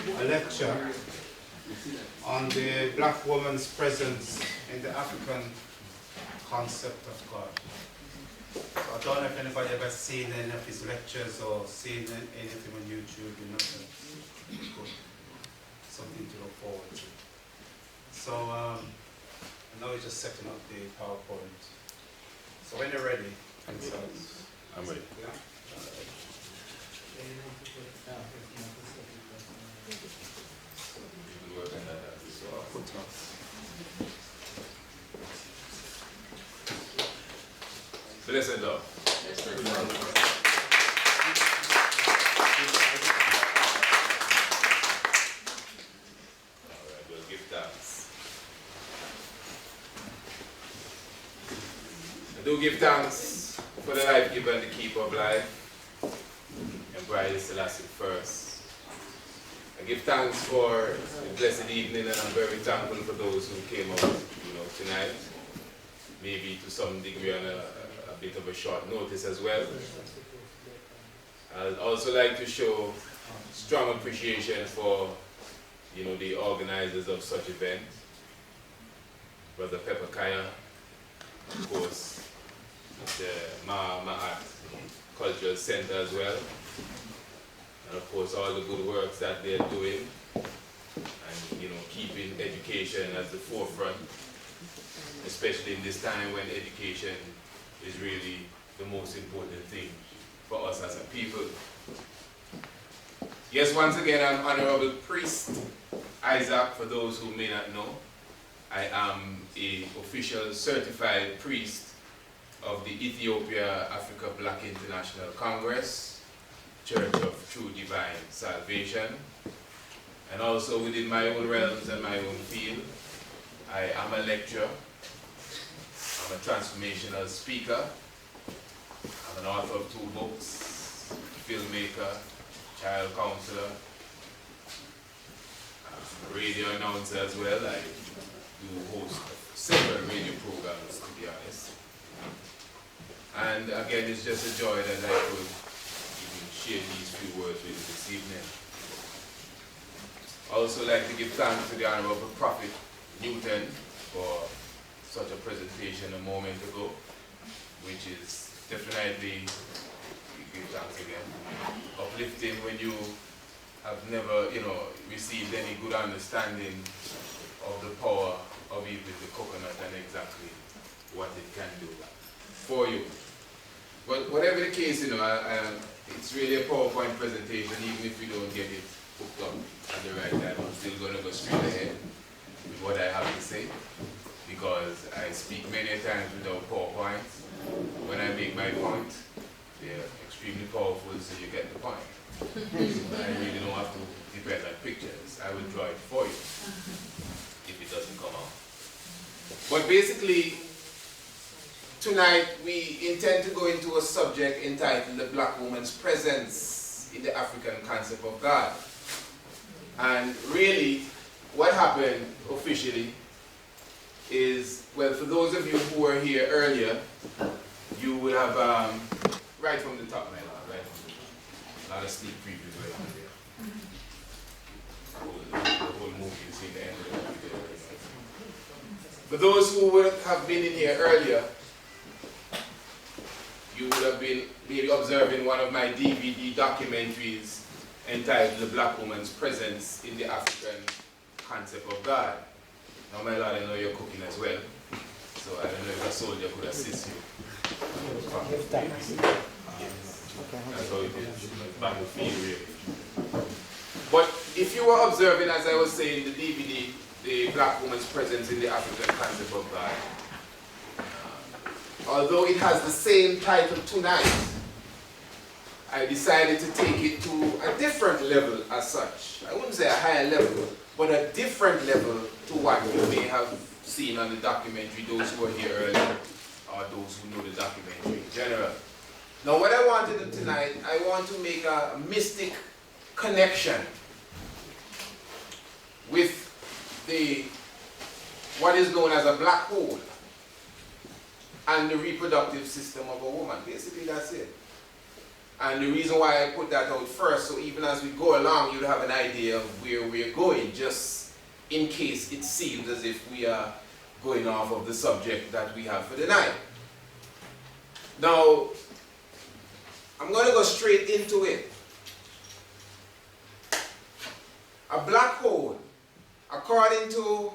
a lecture on the black woman's presence in the African concept of God. So I don't know if anybody ever seen any of his lectures or seen anything on YouTube, you know, something to look forward to. So now we're just setting up the PowerPoint. So when you're ready, I'm ready. Yeah? Blessed Lord. Alright, we'll give thanks. I do give thanks for the life given, the keeper of life, and Bride Selassie first. I give thanks for the blessed evening, and I'm very thankful for those who came out, tonight. Maybe to some degree on a bit of a short notice as well. I'd also like to show strong appreciation for, the organizers of such event, Brother Pepper Kaya, of course, the Maa Ma'at Cultural Center as well, and of course all the good works that they're doing, and keeping education at the forefront, especially in this time when education is really the most important thing for us as a people. Yes, once again, I'm Honorable Priest Isaac. For those who may not know, I am an official certified priest of the Ethiopia Africa Black International Congress, Church of True Divine Salvation, and also within my own realms and my own field, I am a lecturer. I'm a transformational speaker. I'm an author of 2 books, filmmaker, child counselor, a radio announcer as well. I do host several radio programs, to be honest. And again, it's just a joy that I could even share these few words with you this evening. I also like to give thanks to the Honorable Prophet Newton for such a presentation a moment ago, which is definitely, give thanks again, uplifting when you have never, received any good understanding of the power of even the coconut and exactly what it can do for you. But whatever the case, it's really a PowerPoint presentation. Even if we don't get it hooked up at the right time, I'm still going to go straight ahead with what I have to say, because I speak many times without PowerPoint. When I make my point, they're extremely powerful, so you get the point. I really don't have to depend on pictures. I will draw it for you if it doesn't come out. But basically, tonight we intend to go into a subject entitled The Black Woman's Presence in the African Concept of God. And really, what happened officially is, well, for those of you who were here earlier, you would have, right from the top, my lord, right from the top, a lot of sneak previews right on there. The whole movie, you see the end of the movie there. For those who would have been in here earlier, you would have been maybe observing one of my DVD documentaries entitled The Black Woman's Presence in the African Concept of God. Now, my lord, I know you're cooking as well, so I don't know if a soldier could assist you. Yes. That's how it is, battlefield really. But if you were observing, as I was saying, the DVD, The Black Woman's Presence in the African Concept of God, although it has the same title tonight, I decided to take it to a different level as such. I wouldn't say a higher level, but a different level to what you may have seen on the documentary, those who were here earlier, or those who know the documentary in general. Now what I want to do tonight, I want to make a mystic connection with what is known as a black hole and the reproductive system of a woman. Basically that's it. And the reason why I put that out first, so even as we go along, you'll have an idea of where we're going, just in case it seems as if we are going off of the subject that we have for the night. Now, I'm going to go straight into it. A black hole, according to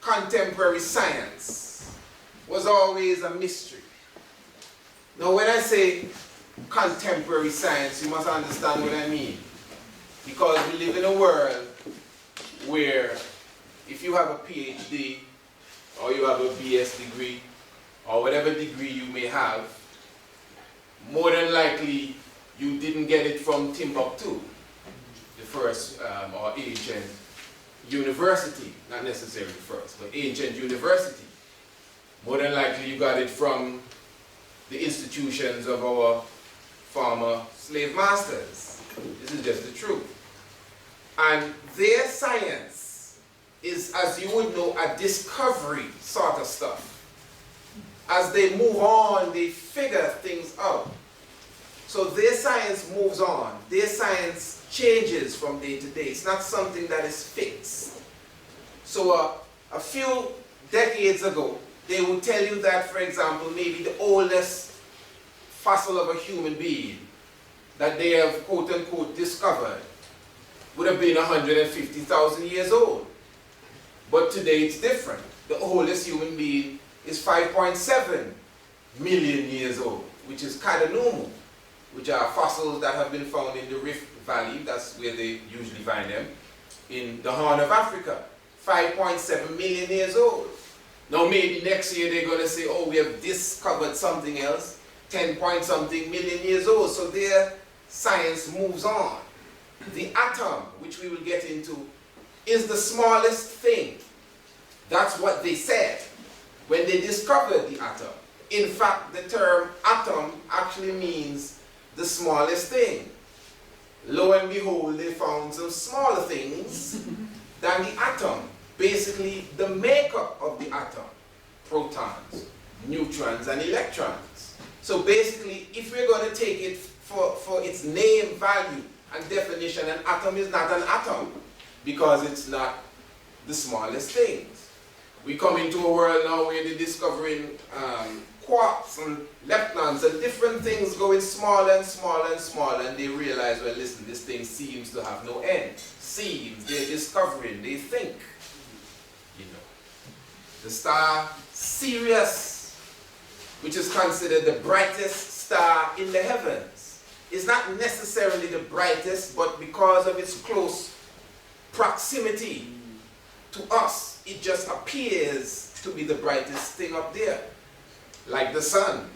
contemporary science, was always a mystery. Now, when I say contemporary science, you must understand what I mean. Because we live in a world where if you have a PhD, or you have a BS degree, or whatever degree you may have, more than likely you didn't get it from Timbuktu, the first or ancient university, not necessarily first, but ancient university. More than likely you got it from the institutions of our former slave masters. This is just the truth. And their science is, as you would know, a discovery sort of stuff. As they move on, they figure things out. So their science moves on. Their science changes from day to day. It's not something that is fixed. So a few decades ago, they would tell you that, for example, maybe the oldest fossil of a human being that they have, quote unquote, discovered would have been 150,000 years old. But today it's different. The oldest human being is 5.7 million years old, which is kind of normal, which are fossils that have been found in the Rift Valley. That's where they usually find them, in the Horn of Africa. 5.7 million years old. Now maybe next year they're going to say, oh, we have discovered something else, 10 point something million years old. So their science moves on. The atom, which we will get into, is the smallest thing. That's what they said when they discovered the atom. In fact, the term atom actually means the smallest thing. Lo and behold, they found some smaller things than the atom. Basically, the makeup of the atom: protons, neutrons, and electrons. So basically, if we're going to take it for its name value and definition, an atom is not an atom because it's not the smallest things. We come into a world now where they're discovering quarks and leptons and different things going smaller and smaller and smaller, and they realize, well, listen, this thing seems to have no end. Seems, they're discovering, they think. You know, the star Sirius, which is considered the brightest star in the heavens, is not necessarily the brightest, but because of its close proximity to us, it just appears to be the brightest thing up there. Like the sun.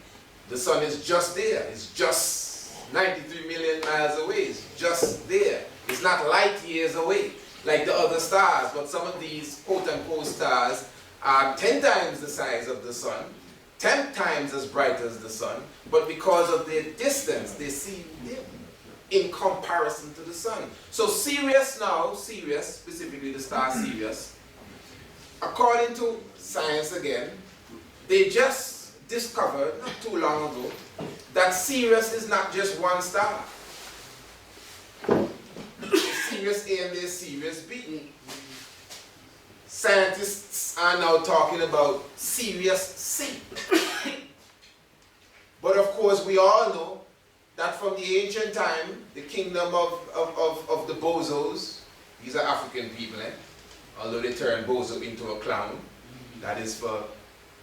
The sun is just there. It's just 93 million miles away. It's just there. It's not light years away like the other stars, but some of these quote-unquote stars are 10 times the size of the sun, 10 times as bright as the sun, but because of their distance, they seem dim in comparison to the sun. So Sirius now, Sirius, specifically the star Sirius, according to science again, they just discovered, not too long ago, that Sirius is not just one star. Sirius A and there's Sirius B. Scientists are now talking about Sirius C. But of course we all know that from the ancient time, the kingdom of the bozos, these are African people, although they turn bozo into a clown, that is for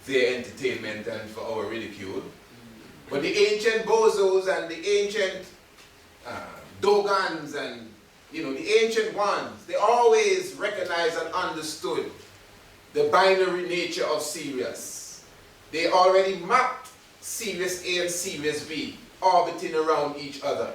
their entertainment and for our ridicule. But the ancient bozos and the ancient Dogons and the ancient ones, they always recognized and understood the binary nature of Sirius. They already mapped Sirius A and Sirius B orbiting around each other.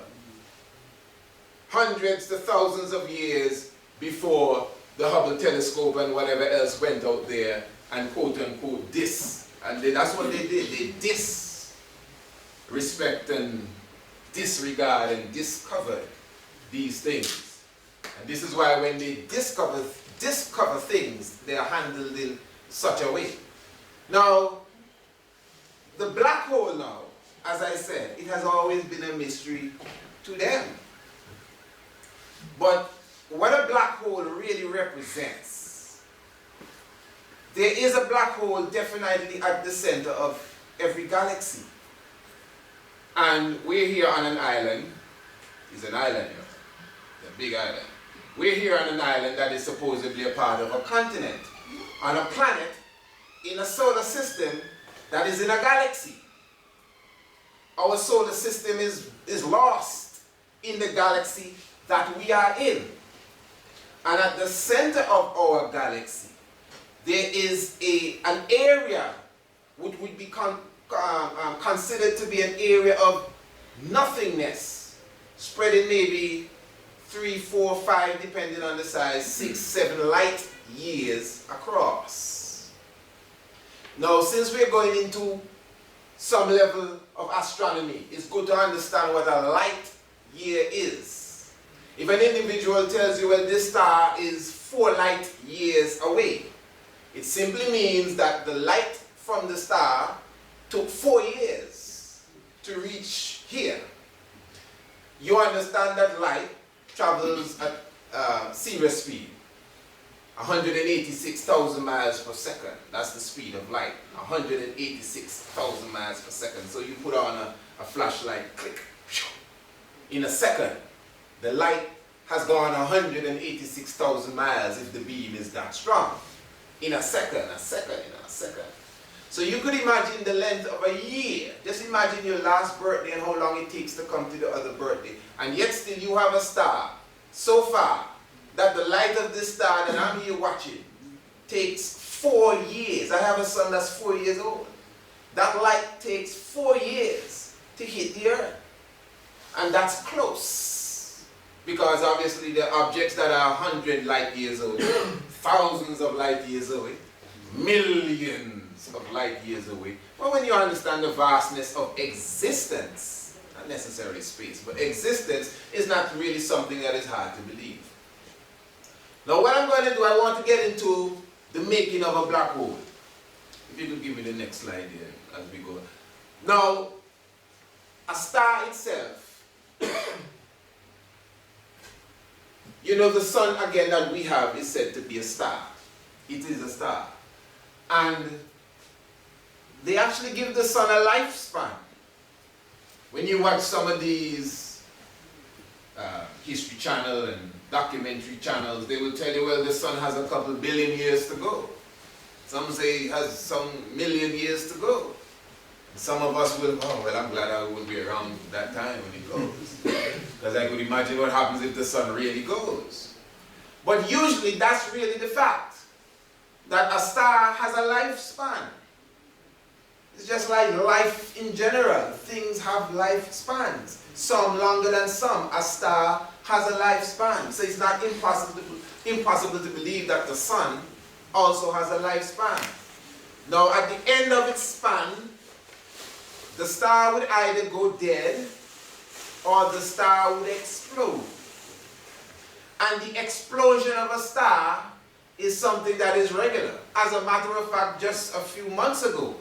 Hundreds to thousands of years before the Hubble telescope and whatever else went out there and quote unquote and that's what they did. They disrespect and disregard and discovered these things. And this is why when they discover things, they are handled in such a way. Now, the black hole now, as I said, it has always been a mystery to them. But what a black hole really represents, there is a black hole definitely at the center of every galaxy. And we're here on an island. It's an island here. It's a big island. We're here on an island that is supposedly a part of a continent, on a planet in a solar system that is in a galaxy. Our solar system is lost in the galaxy that we are in. And at the center of our galaxy, there is an area which would be considered to be an area of nothingness, spreading maybe 3, 4, 5, depending on the size, 6, 7 light years across. Now, since we're going into some level of astronomy, it's good to understand what a light year is. If an individual tells you, well, this star is 4 light years away, it simply means that the light from the star took 4 years to reach here. You understand that light travels at serious speed, 186,000 miles per second. That's the speed of light, 186,000 miles per second. So you put on a flashlight, click, in a second, the light has gone 186,000 miles if the beam is that strong. In a second, in a second. So you could imagine the length of a year. Just imagine your last birthday and how long it takes to come to the other birthday. And yet still you have a star so far that the light of this star that I'm here watching takes 4 years. I have a son that's 4 years old. That light takes 4 years to hit the earth. And that's close. Because obviously there are objects that are 100 light years away, thousands of light years away, millions of light years away. But when you understand the vastness of existence, not necessarily space, but existence is not really something that is hard to believe. Now what I'm going to do, I want to get into the making of a black hole. If you could give me the next slide here as we go. Now, a star itself, you know, the sun again that we have is said to be a star. It is a star. And they actually give the sun a lifespan. When you watch some of these History Channel and documentary channels, they will tell you, well, the sun has a couple billion years to go. Some say it has some million years to go. Some of us will, oh, well, I'm glad I will be around that time when it goes. Because I could imagine what happens if the sun really goes. But usually that's really the fact, that a star has a lifespan. It's just like life in general. Things have lifespans. Some longer than some. A star has a lifespan. So it's not impossible to believe that the sun also has a lifespan. Now at the end of its span, the star would either go dead or the star would explode. And the explosion of a star is something that is regular. As a matter of fact, just a few months ago,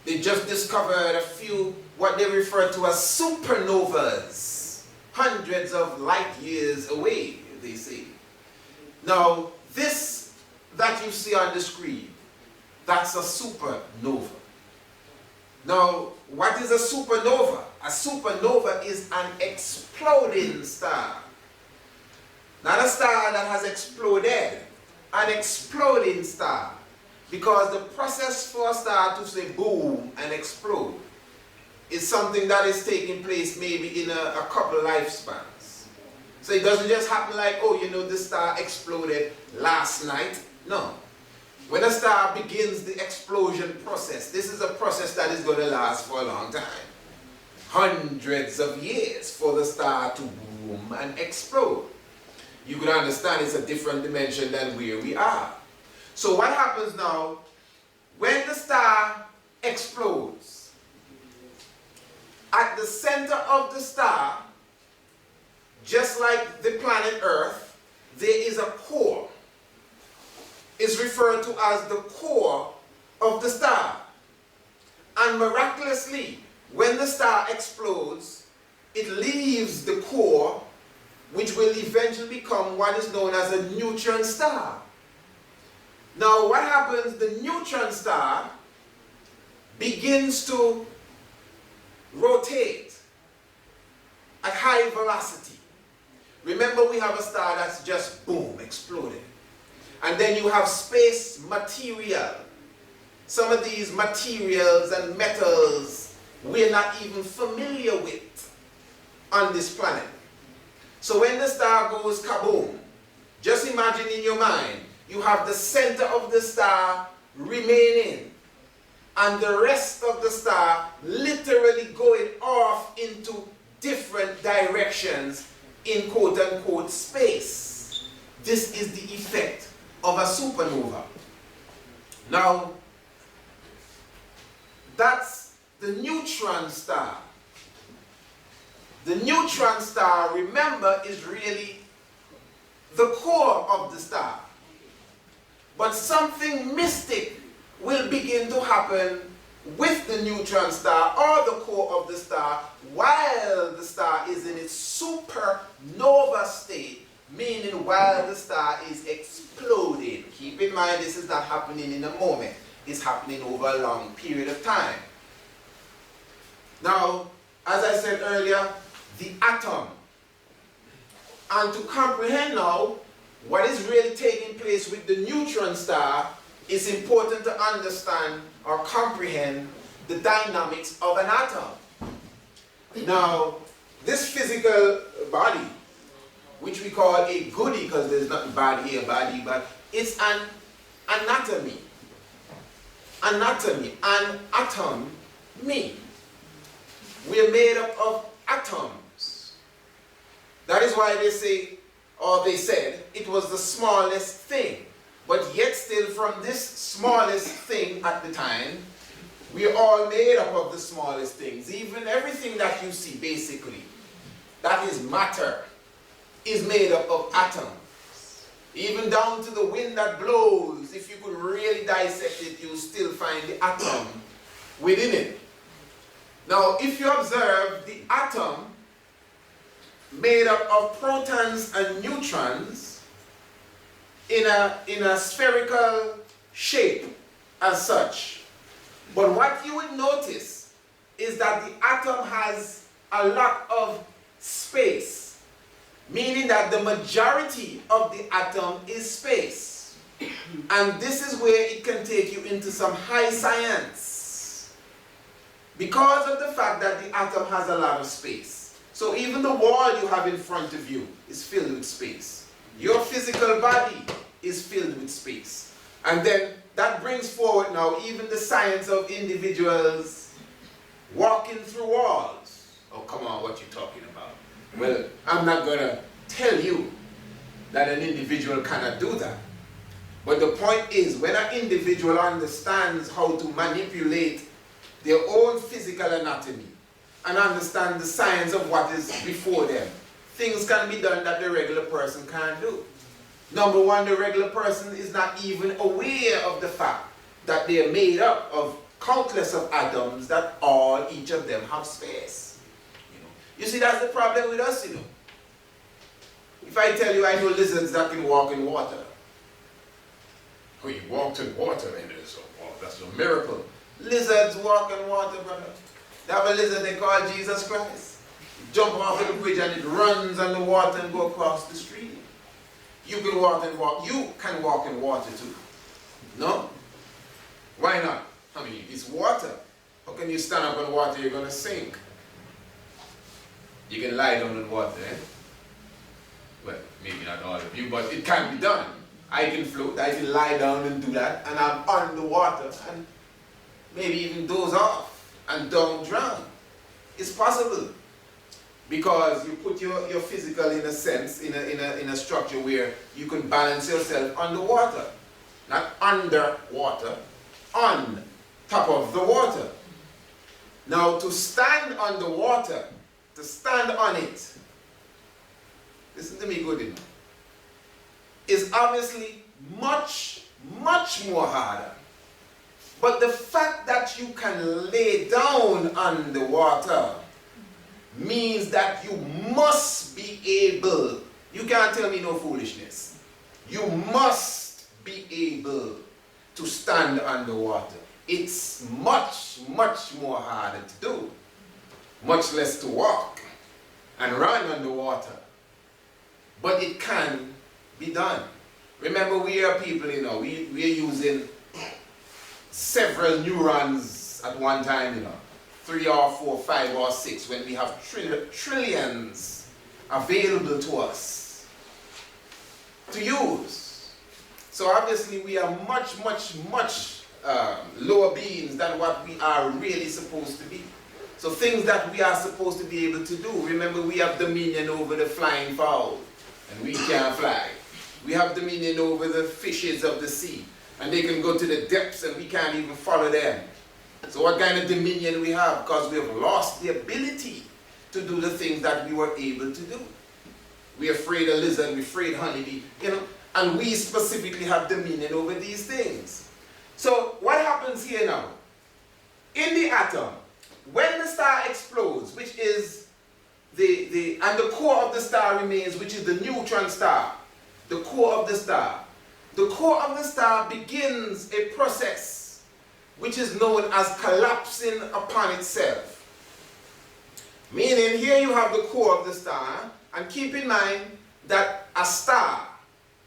they just discovered a few, what they refer to as supernovas, hundreds of light years away, they say. Now, this that you see on the screen, that's a supernova. Now, what is a supernova? A supernova is an exploding star. Not a star that has exploded, an exploding star. Because the process for a star to say boom and explode is something that is taking place maybe in a couple lifespans. So it doesn't just happen like, oh, you know, this star exploded last night. No. When a star begins the explosion process, this is a process that is going to last for a long time. Hundreds of years for the star to boom and explode. You could understand it's a different dimension than where we are. So what happens now, when the star explodes, at the center of the star, just like the planet Earth, there is a core. It's referred to as the core of the star. And miraculously, when the star explodes, it leaves the core, which will eventually become what is known as a neutron star. Now what happens, the neutron star begins to rotate at high velocity. Remember, we have a star that's just boom, exploded. And then you have space material. Some of these materials and metals we're not even familiar with on this planet. So when the star goes kaboom, just imagine in your mind, you have the center of the star remaining, and the rest of the star literally going off into different directions in quote-unquote space. This is the effect of a supernova. Now, that's the neutron star. The neutron star, remember, is really the core of the star. But something mystic will begin to happen with the neutron star or the core of the star while the star is in its supernova state, meaning while the star is exploding. Keep in mind, this is not happening in a moment. It's happening over a long period of time. Now, as I said earlier, the atom. And to comprehend now what is really taking place with the neutron star, it's important to understand or comprehend the dynamics of an atom. Now, this physical body, which we call a goody, because there's nothing bad here, body, but it's an anatomy. Anatomy, an atom, me. We are made up of atoms. That is why they say, or they said, it was the smallest thing. But yet still from this smallest thing at the time, we are all made up of the smallest things. Even everything that you see basically, that is matter, is made up of atoms. Even down to the wind that blows, if you could really dissect it, you'll still find the atom within it. Now, if you observe the atom made up of protons and neutrons in a spherical shape as such. But what you would notice is that the atom has a lot of space, meaning that the majority of the atom is space. And this is where it can take you into some high science, because of the fact that the atom has a lot of space. So even the wall you have in front of you is filled with space. Your physical body is filled with space. And then that brings forward now even the science of individuals walking through walls. Oh, come on, what you talking about? Well, I'm not going to tell you that an individual cannot do that. But the point is, when an individual understands how to manipulate their own physical anatomy and understand the science of what is before them, things can be done that the regular person can't do. Number one, the regular person is not even aware of the fact that they are made up of countless of atoms that all, each of them have space. You see, that's the problem with us, If I tell you I know lizards that can walk in water. Oh, you walked in water, and that's a miracle. Lizards walk in water, brother. They have a lizard they call Jesus Christ. Jump off the bridge and it runs on the water and go across the street. You can walk in water too. No? Why not? I mean, it's water. How can you stand up on water? You're going to sink. You can lie down in water, eh? Well, maybe not all of you, but it can be done. I can float, I can lie down and do that, and I'm on the water, and maybe even doze off and don't drown. It's possible. Because you put your physical, in a sense, in a structure where you can balance yourself underwater. Not underwater, on top of the water. Now, to stand on the water, to stand on it, listen to me good enough, is obviously much, much more harder But the fact that you can lay down on the water means that you must be able, you can't tell me no foolishness, you must be able to stand underwater. It's much, much more harder to do, much less to walk and run underwater. But it can be done. Remember, we are people, you know, we are using several neurons at one time, you know, 3 or 4, 5 or 6, when we have trillions available to us to use. So obviously we are much, much, much lower beings than what we are really supposed to be. So things that we are supposed to be able to do, remember, we have dominion over the flying fowl, and we can't fly. We have dominion over the fishes of the sea, and they can go to the depths and we can't even follow them. So what kind of dominion we have? Because we have lost the ability to do the things that we were able to do. We're afraid of lizard, we're afraid of honeybee, you know, and we specifically have dominion over these things. So what happens here now? In the atom, when the star explodes, which is and the core of the star remains, which is the neutron star, the core of the star. The core of the star begins a process which is known as collapsing upon itself. Meaning, here you have the core of the star, and keep in mind that a star,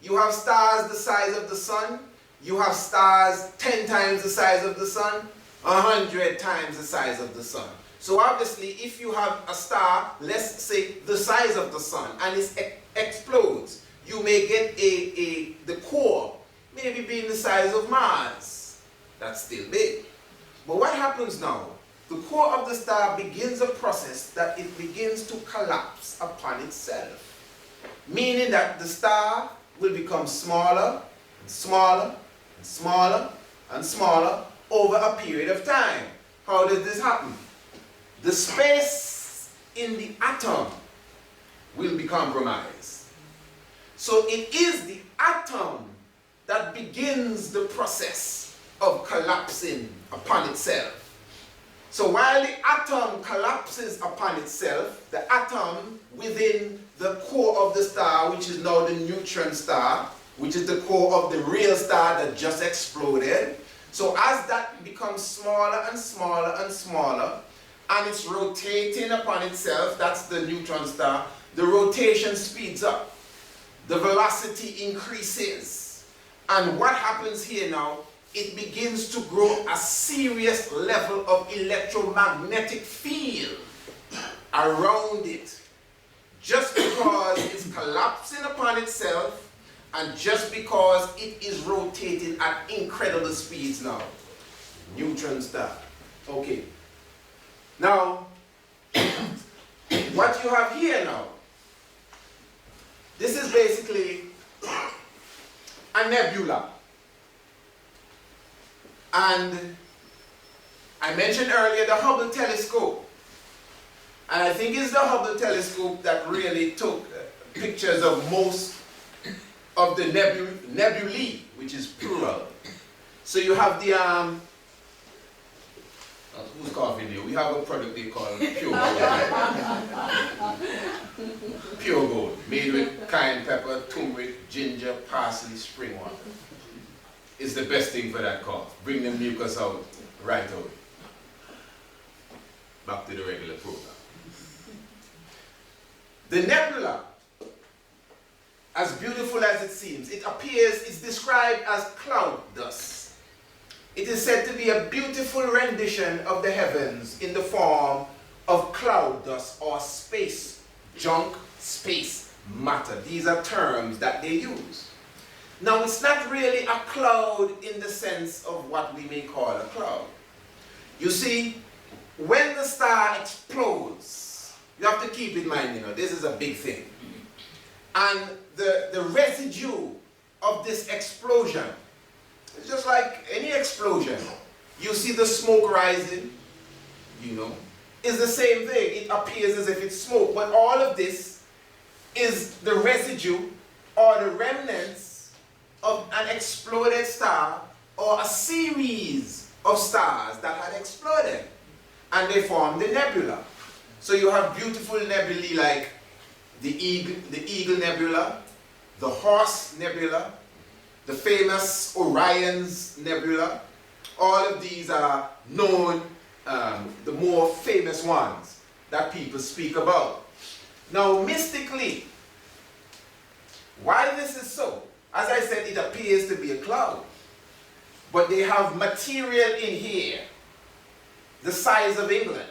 you have stars the size of the sun, you have stars 10 times the size of the sun, 100 times the size of the sun. So obviously, if you have a star, let's say the size of the sun, and it explodes, you may get the core maybe being the size of Mars. That's still big. But what happens now? The core of the star begins a process that it begins to collapse upon itself. Meaning that the star will become smaller and smaller and smaller and smaller over a period of time. How does this happen? The space in the atom will be compromised. So it is the atom that begins the process of collapsing upon itself. So while the atom collapses upon itself, the atom within the core of the star, which is now the neutron star, which is the core of the real star that just exploded, so as that becomes smaller and smaller and smaller, and it's rotating upon itself, that's the neutron star, the rotation speeds up, the velocity increases, and what happens here now, it begins to grow a serious level of electromagnetic field around it, just because it's collapsing upon itself and just because it is rotating at incredible speeds now. Neutron star. Okay. Now, what you have here now, this is basically a nebula. And I mentioned earlier the Hubble telescope. And I think it's the Hubble telescope that really took pictures of most of the nebulae, which is plural. So you have the, who's coughing here? We have a product they call pure gold. Pure gold, made with cayenne pepper, turmeric, ginger, parsley, spring water. It's the best thing for that cough. Bring the mucus out right away. Back to the regular program. The nebula, as beautiful as it seems, it appears, it's described as cloud dust. It is said to be a beautiful rendition of the heavens in the form of cloud dust or space junk, space matter. These are terms that they use. Now, it's not really a cloud in the sense of what we may call a cloud. You see, when the star explodes, you have to keep in mind, you know, this is a big thing. And the residue of this explosion, it's just like any explosion. You see the smoke rising, you know, it's the same thing. It appears as if it's smoke, but all of this is the residue or the remnants of an exploded star or a series of stars that had exploded, and they formed a nebula. So you have beautiful nebulae like the Eagle Nebula, the Horse Nebula, the famous Orion's Nebula. All of these are known, the more famous ones that people speak about. Now, mystically, why this is so? As I said, it appears to be a cloud. But they have material in here, the size of England.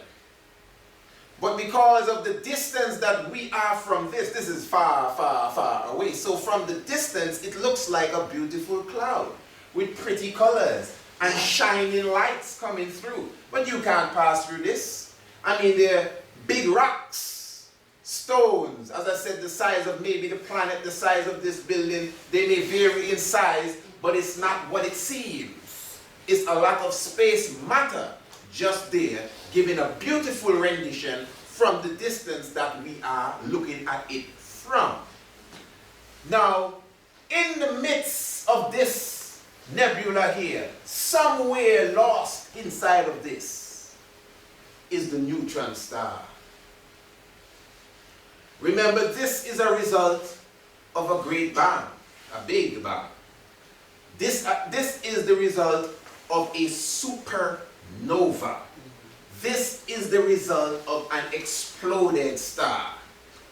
But because of the distance that we are from this is far, far, far away. So from the distance, it looks like a beautiful cloud with pretty colors and shining lights coming through. But you can't pass through this. I mean, they're big rocks, stones, as I said, the size of maybe the planet, the size of this building. They may vary in size, but it's not what it seems. It's a lot of space matter just there, giving a beautiful rendition from the distance that we are looking at it from. Now, in the midst of this nebula here, somewhere lost inside of this, is the neutron star. Remember, this is a result of a great bang, a big bang. This is the result of a supernova. This is the result of an exploded star,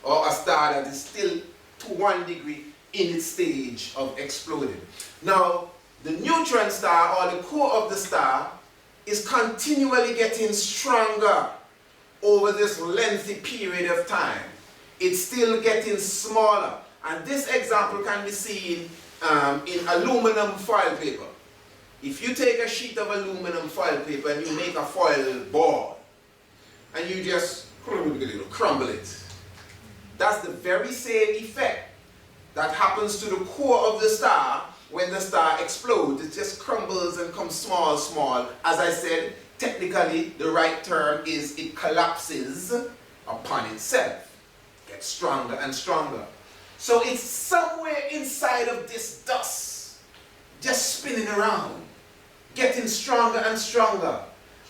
or a star that is still to 1 degree in its stage of exploding. Now, the neutron star, or the core of the star, is continually getting stronger over this lengthy period of time. It's still getting smaller. And this example can be seen in aluminum foil paper. If you take a sheet of aluminum foil paper and you make a foil ball, and you just crumble it, that's the very same effect that happens to the core of the star when the star explodes. It just crumbles and comes small, small. As I said, technically the right term is it collapses upon itself, gets stronger and stronger. So it's somewhere inside of this dust, just spinning around, getting stronger and stronger.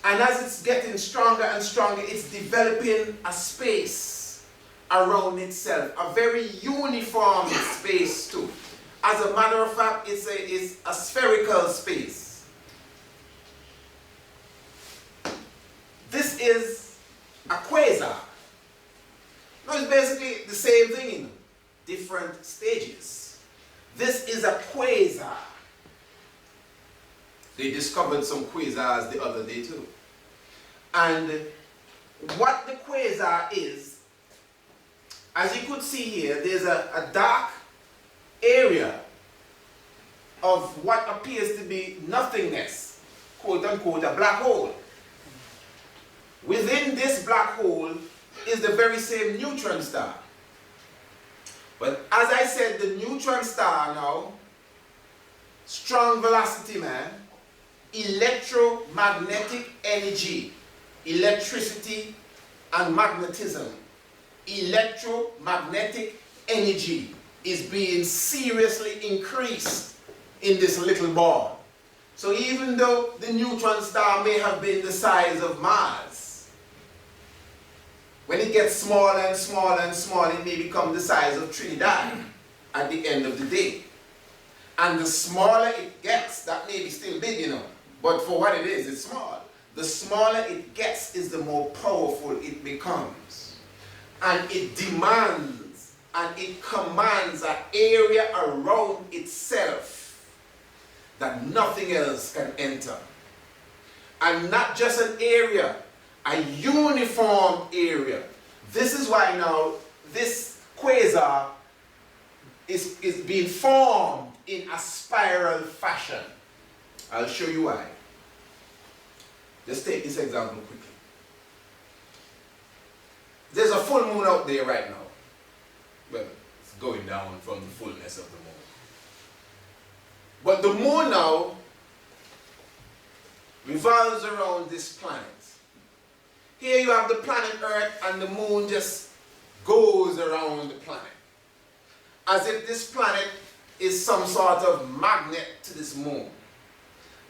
And as it's getting stronger and stronger, it's developing a space around itself, a very uniform space too. As a matter of fact, it's a spherical space. This is a quasar. No, it's basically the same thing in different stages. This is a quasar. They discovered some quasars the other day too. And what the quasar is, as you could see here, there's a dark area of what appears to be nothingness, quote unquote, a black hole. Within this black hole is the very same neutron star. But as I said, the neutron star now, strong velocity, man, electromagnetic energy, electricity and magnetism, electromagnetic energy is being seriously increased in this little ball. So even though the neutron star may have been the size of Mars, when it gets smaller and smaller and smaller, it may become the size of Trinidad at the end of the day. And the smaller it gets, that may be still big, you know, but for what it is, it's small. The smaller it gets is the more powerful it becomes. And it demands and it commands an area around itself that nothing else can enter. And not just an area, a uniform area. This is why now this quasar is being formed in a spiral fashion. I'll show you why. Let's take this example quickly. There's a full moon out there right now. Well, it's going down from the fullness of the moon. But the moon now revolves around this planet. Here you have the planet Earth and the moon just goes around the planet. As if this planet is some sort of magnet to this moon.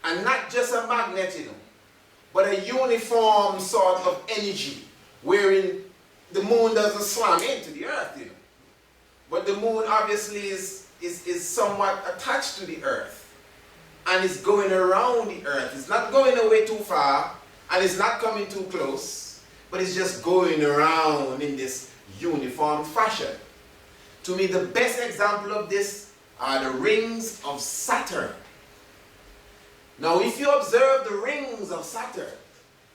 And not just a magnet, you know, but a uniform sort of energy, wherein the moon doesn't slam into the earth, you know. But the moon obviously is somewhat attached to the earth, and it's going around the earth. It's not going away too far, and it's not coming too close, but it's just going around in this uniform fashion. To me, the best example of this are the rings of Saturn. Now, if you observe the rings of Saturn,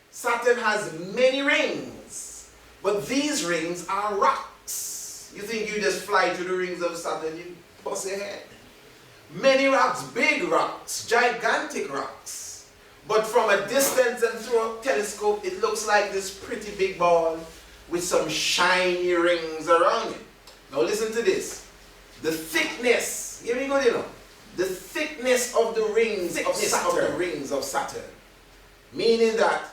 Saturn has many rings, but these rings are rocks. You think you just fly through the rings of Saturn, you bust your head. Many rocks, big rocks, gigantic rocks. But from a distance and through a telescope, it looks like this pretty big ball with some shiny rings around it. Now listen to this. The thickness, here we go, you know. The thickness of the rings of Saturn. Meaning that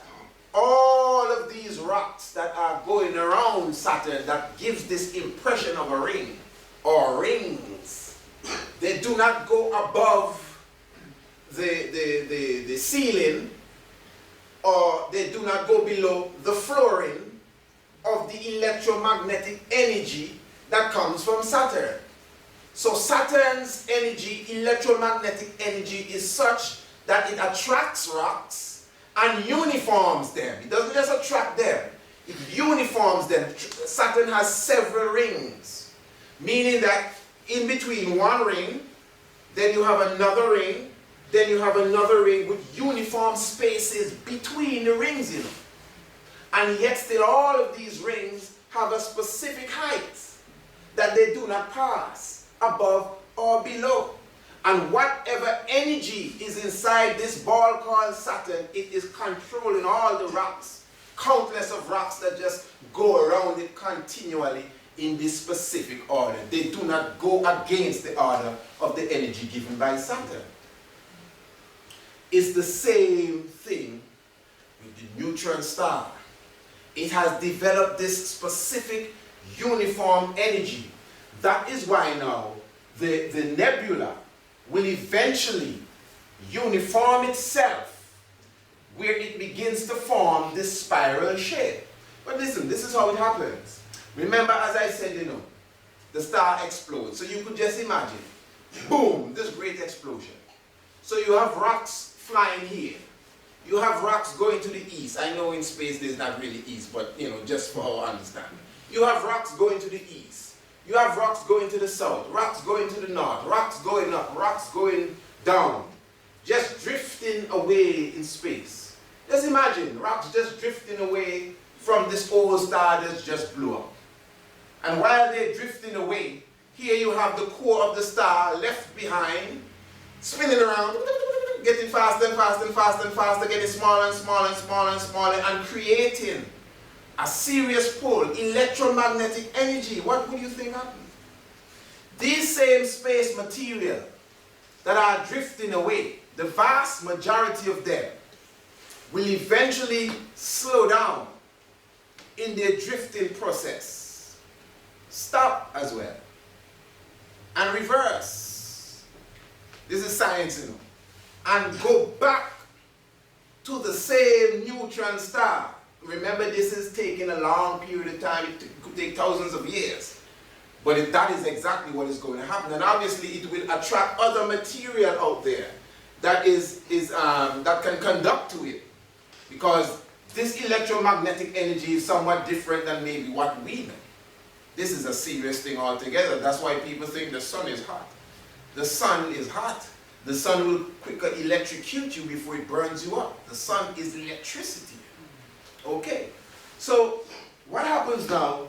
all of these rocks that are going around Saturn that gives this impression of a ring or rings, they do not go above the ceiling, or they do not go below the flooring of the electromagnetic energy that comes from Saturn. So Saturn's energy, electromagnetic energy, is such that it attracts rocks and uniforms them. It doesn't just attract them, it uniforms them. Saturn has several rings, meaning that in between one ring, then you have another ring, then you have another ring with uniform spaces between the rings, you know. And yet still all of these rings have a specific height that they do not pass above or below. And whatever energy is inside this ball called Saturn, it is controlling all the rocks, countless of rocks that just go around it continually in this specific order. They do not go against the order of the energy given by Saturn. It's the same thing with the neutron star. It has developed this specific uniform energy. That is why now the nebula will eventually uniform itself, where it begins to form this spiral shape. But listen, this is how it happens. Remember, as I said, you know, the star explodes. So you could just imagine, boom, this great explosion. So you have rocks flying here. You have rocks going to the east. I know in space there's not really east, but you know, just for our understanding. You have rocks going to the east. You have rocks going to the south, rocks going to the north, rocks going up, rocks going down, just drifting away in space. Just imagine rocks just drifting away from this old star that just blew up. And while they're drifting away, here you have the core of the star left behind, spinning around, getting faster and faster and faster and faster, getting smaller and smaller and smaller and smaller, and creating a serious pull, electromagnetic energy. What would you think happened? These same space material that are drifting away, the vast majority of them will eventually slow down in their drifting process, stop as well, and reverse. This is science, you know, and go back to the same neutron star. Remember, this is taking a long period of time. It could take thousands of years. But that is exactly what is going to happen. And obviously, it will attract other material out there that that can conduct to it. Because this electromagnetic energy is somewhat different than maybe what we know. This is a serious thing altogether. That's why people think the sun is hot. The sun is hot. The sun will quicker electrocute you before it burns you up. The sun is electricity. Okay, so what happens now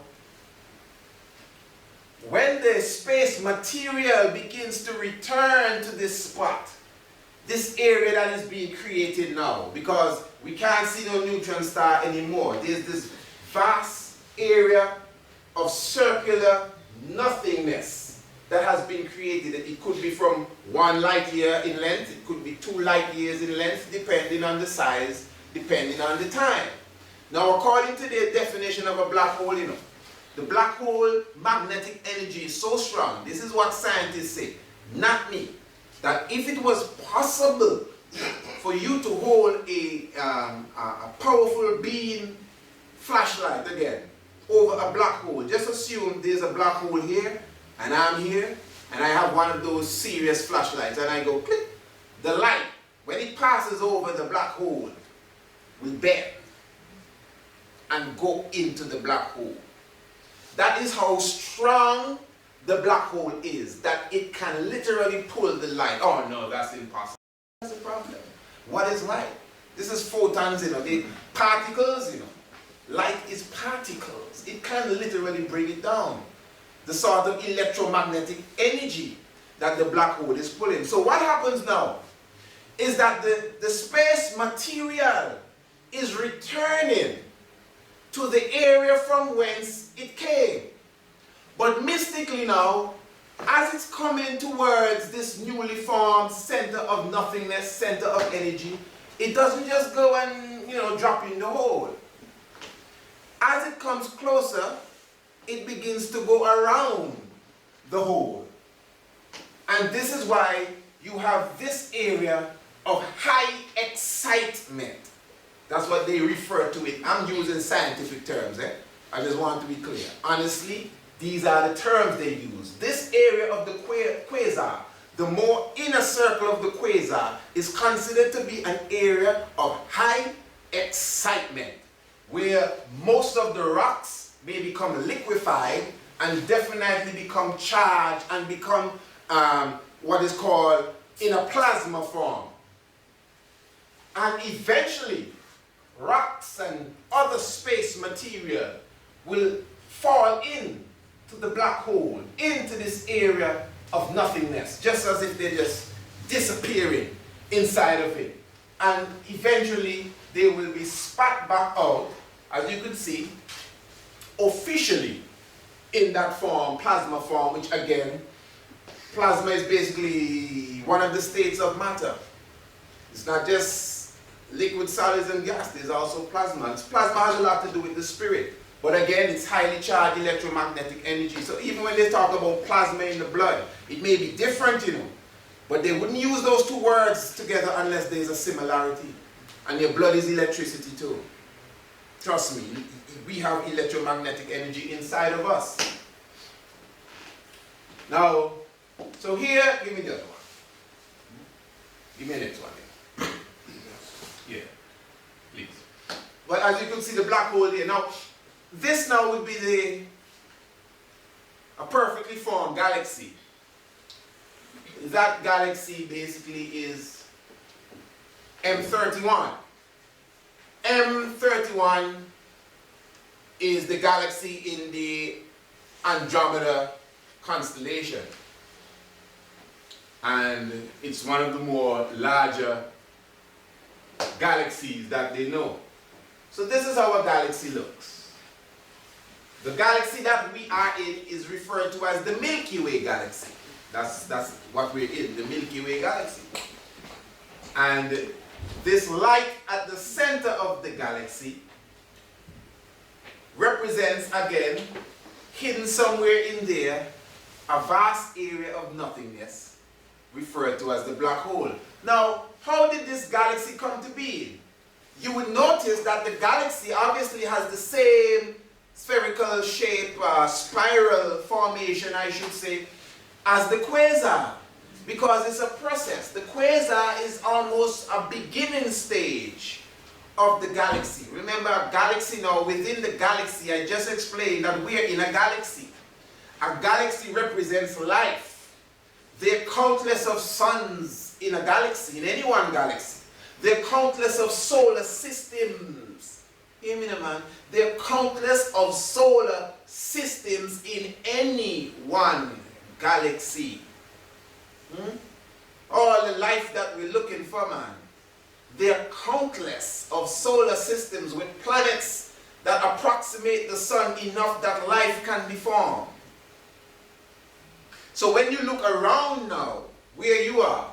when the space material begins to return to this spot, this area that is being created now, because we can't see no neutron star anymore. There's this vast area of circular nothingness that has been created. It could be from 1 light year in length, it could be 2 light years in length, depending on the size, depending on the time. Now, according to the definition of a black hole, you know, the black hole magnetic energy is so strong, this is what scientists say, not me, that if it was possible for you to hold a powerful beam flashlight again over a black hole. Just assume there's a black hole here, and I'm here, and I have one of those serious flashlights, and I go click. The light, when it passes over the black hole, will bend and go into the black hole. That is how strong the black hole is, that it can literally pull the light. Oh no, that's impossible. That's a problem. What is light? This is photons, you know, the particles, you know. Light is particles. It can literally bring it down. The sort of electromagnetic energy that the black hole is pulling. So what happens now is that the space material is returning to the area from whence it came. But mystically now, as it's coming towards this newly formed center of nothingness, center of energy, it doesn't just go and, you know, drop in the hole. As it comes closer, it begins to go around the hole. And this is why you have this area of high excitement. That's what they refer to it. I'm using scientific terms, eh? I just want to be clear. Honestly, these are the terms they use. This area of the quasar, the more inner circle of the quasar, is considered to be an area of high excitement, where most of the rocks may become liquefied and definitely become charged and become what is called in a plasma form. And eventually, rocks and other space material will fall in to the black hole, into this area of nothingness, just as if they're just disappearing inside of it. And eventually, they will be spat back out, as you can see, officially in that form, plasma form, which again, plasma is basically one of the states of matter. It's not just liquid, solids, and gas. There's also plasma. Plasma has a lot to do with the spirit. But again, it's highly charged electromagnetic energy. So even when they talk about plasma in the blood, it may be different, you know. But they wouldn't use those two words together unless there's a similarity. And your blood is electricity too. Trust me, we have electromagnetic energy inside of us. Now, so here, give me the other one. Give me the next one here. Yeah, please. But as you can see, the black hole here. Now, this now would be a perfectly formed galaxy. That galaxy basically is M31. M31 is the galaxy in the Andromeda constellation. And it's one of the more larger galaxies that they know. So this is how a galaxy looks. The galaxy that we are in is referred to as the Milky Way galaxy. That's what we're in, the Milky Way galaxy. And this light at the center of the galaxy represents, again, hidden somewhere in there, a vast area of nothingness, referred to as the black hole. Now, how did this galaxy come to be? You would notice that the galaxy obviously has the same spherical shape, spiral formation, I should say, as the quasar, because it's a process. The quasar is almost a beginning stage of the galaxy. Remember, a galaxy now, within the galaxy, I just explained that we're in a galaxy. A galaxy represents life. There are countless of suns in a galaxy, in any one galaxy. There are countless of solar systems. Hear me, man. There are countless of solar systems in any one galaxy. All the life that we're looking for, man. There are countless of solar systems with planets that approximate the sun enough that life can be formed. So when you look around now, where you are,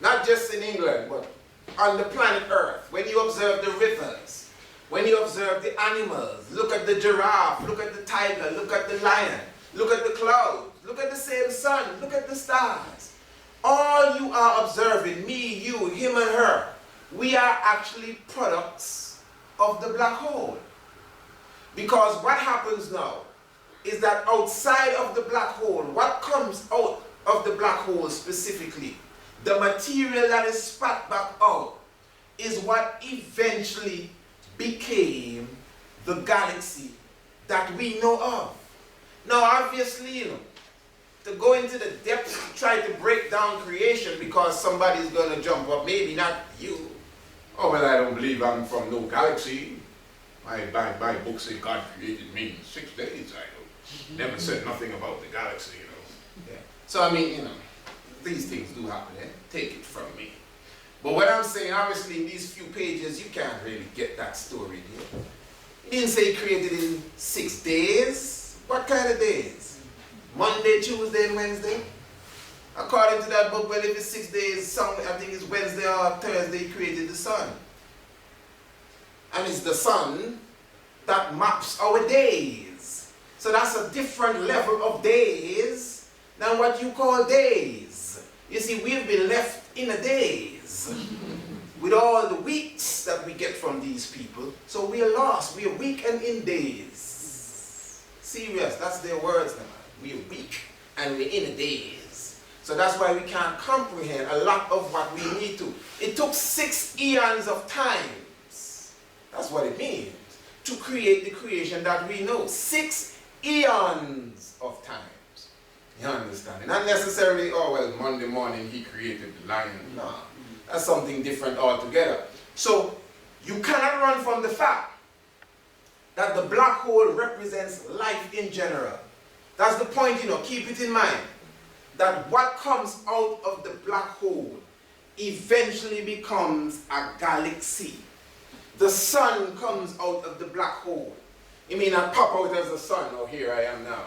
not just in England, but on the planet Earth, when you observe the rivers, when you observe the animals, look at the giraffe, look at the tiger, look at the lion, look at the clouds, look at the same sun, look at the stars. all you are observing, me, you, him and her, we are actually products of the black hole. Because what happens now is that outside of the black hole, what comes out of the black hole specifically, the material that is spat back out, is what eventually became the galaxy that we know of. Now obviously, to go into the depths to try to break down creation because somebody's going to jump up, maybe not you. Oh, well, I don't believe I'm from no galaxy. My book says God created me in 6 days. I never said nothing about the galaxy, Yeah. So, I mean, these things do happen, Take it from me. But what I'm saying, obviously, in these few pages, you can't really get that story here. He didn't say he created in 6 days. What kind of days? Monday, Tuesday, and Wednesday? According to that book, well, if it's 6 days, I think it's Wednesday or Thursday, he created the sun. And it's the sun that maps our days. So that's a different level of days than what you call days. You see, we've been left in a daze with all the weeks that we get from these people. So we are lost. We are weak and in days. Serious, that's their words now. We are weak and we're in a daze. So that's why we can't comprehend a lot of what we need to. It took 6 eons of times. That's what it means. To create the creation that we know. 6 eons of times. You understand? Not necessarily, oh well, Monday morning he created the lion. No. That's something different altogether. So you cannot run from the fact that the black hole represents life in general. That's the point, keep it in mind. That what comes out of the black hole eventually becomes a galaxy. The sun comes out of the black hole. It may not pop out as the sun, oh here I am now.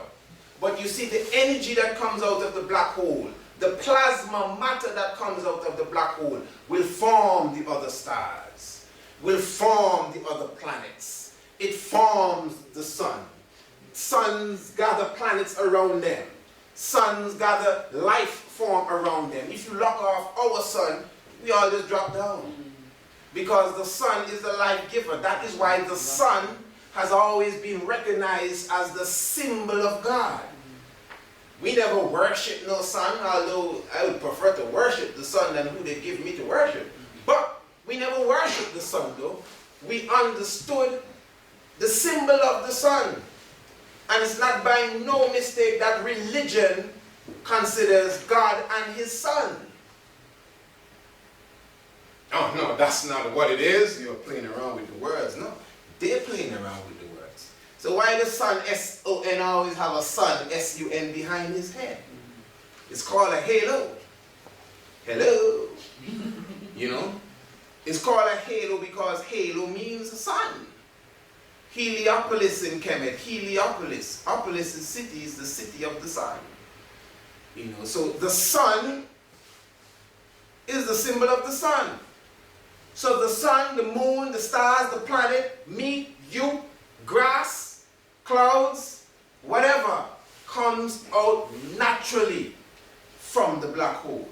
But you see the energy that comes out of the black hole, the plasma matter that comes out of the black hole will form the other stars, will form the other planets. It forms the sun. Suns gather planets around them. Suns gather life form around them. If you lock off our sun, we all just drop down. Because the sun is the life giver. That is why the sun has always been recognized as the symbol of God. We never worship no sun, although I would prefer to worship the sun than who they give me to worship. But we never worshiped the sun though. We understood the symbol of the sun. And it's not by no mistake that religion considers God and his son. Oh no, that's not what it is. You're playing around with the words. No, they're playing around with the words. So why does sun, S-O-N, always have a sun, S-U-N, behind his head? It's called a halo. Hello. It's called a halo because halo means sun. Heliopolis in Kemet, Heliopolis. Opolis is city, is the city of the sun. So the sun is the symbol of the sun. So the sun, the moon, the stars, the planet, me, you, grass, clouds, whatever, comes out naturally from the black hole.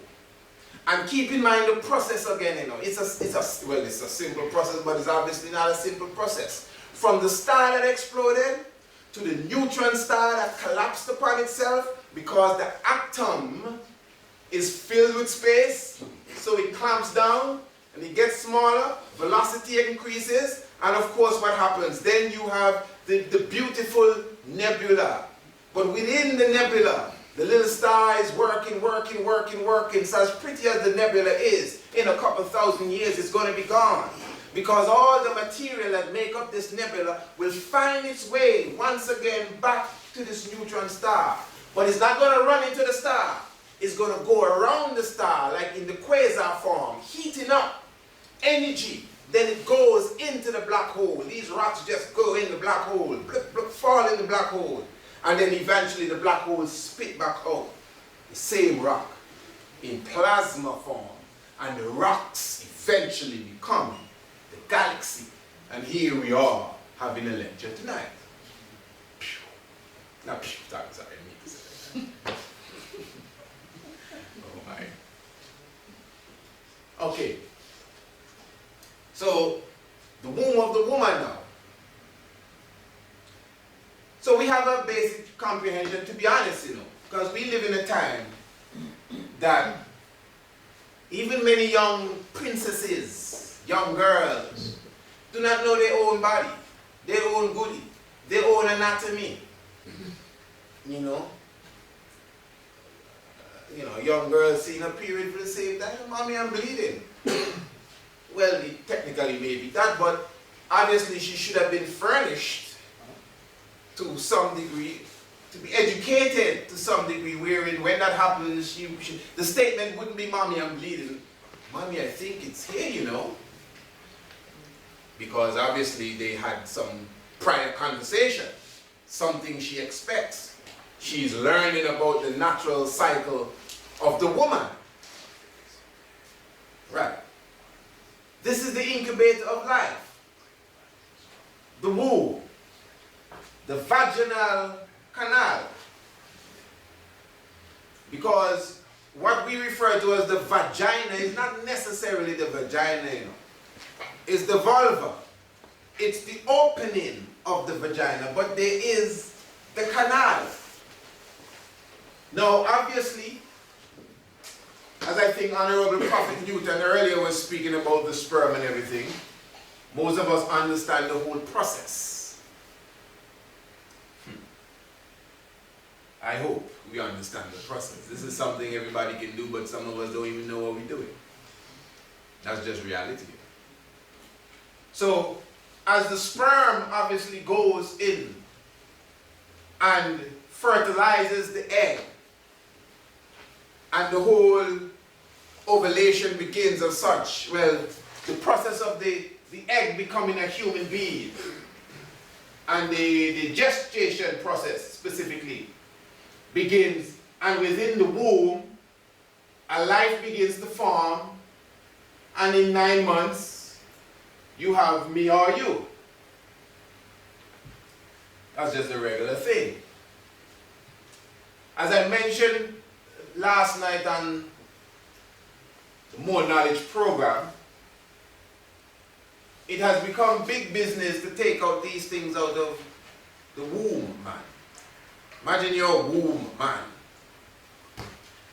And keep in mind the process again, it's a simple process, but it's obviously not a simple process. From the star that exploded to the neutron star that collapsed upon itself, because the atom is filled with space, so it clamps down and it gets smaller, velocity increases, and of course what happens? Then you have the beautiful nebula. But within the nebula, the little star is working. So as pretty as the nebula is, in a couple thousand years it's going to be gone. Because all the material that make up this nebula will find its way once again back to this neutron star. But it's not going to run into the star. It's going to go around the star like in the quasar form, heating up energy. Then it goes into the black hole. These rocks just go in the black hole, fall in the black hole. And then eventually the black hole spit back out. The same rock in plasma form. And the rocks eventually become the galaxy. And here we are having a lecture tonight. Sorry, I need to say that. Oh my. Okay. So, the womb of the woman now. So we have a basic comprehension, to be honest, because we live in a time that even many young princesses, young girls, do not know their own body, their own body, their own anatomy. Young girls seeing a period for the same time, mommy, I'm bleeding. Well, technically maybe that, but obviously she should have been furnished to some degree, to be educated to some degree, wherein when that happens, the statement wouldn't be, mommy, I'm bleeding. Mommy, I think it's here, Because obviously they had some prior conversation, something she expects. She's learning about the natural cycle of the woman. Right. This is the incubator of life. The womb. The vaginal canal. Because what we refer to as the vagina is not necessarily the vagina, It's the vulva. It's the opening of the vagina, but there is the canal. Now, obviously, as I think Honorable Prophet Newton earlier was speaking about the sperm and everything, most of us understand the whole process. I hope we understand the process. This is something everybody can do, but some of us don't even know what we're doing. That's just reality. So, as the sperm obviously goes in and fertilizes the egg, and the whole ovulation begins as such, well, the process of the egg becoming a human being, and the gestation process specifically begins, and within the womb, a life begins to form, and in 9 months, you have me or you. That's just a regular thing. As I mentioned last night on the More Knowledge program, it has become big business to take out these things out of the womb, man. Imagine your womb, man,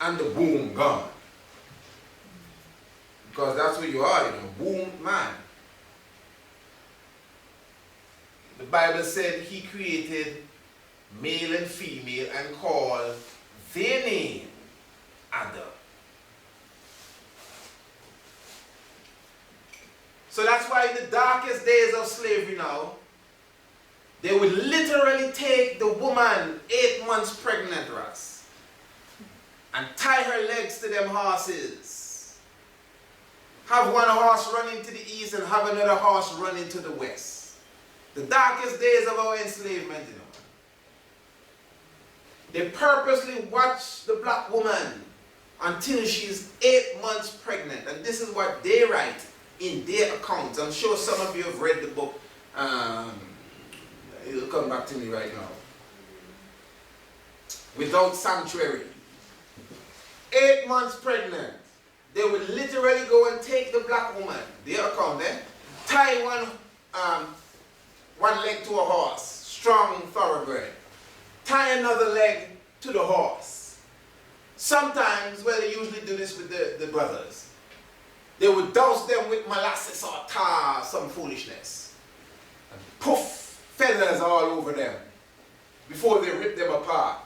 and the womb gone. Because that's what you are, womb, man. The Bible said he created male and female and called their name Adam. So that's why in the darkest days of slavery now, they would literally take the woman 8 months pregnant, Ras, and tie her legs to them horses. Have one horse run into the east and have another horse run into the west. The darkest days of our enslavement, They purposely watch the black woman until she's 8 months pregnant. And this is what they write in their accounts. I'm sure some of you have read the book. It'll come back to me right now. Without Sanctuary. 8 months pregnant. They would literally go and take the black woman, their account, tie one leg to a horse, strong thoroughbred. Tie another leg to the horse. Sometimes, well, they usually do this with the brothers. They would douse them with molasses or tar, some foolishness. And poof, feathers all over them before they rip them apart.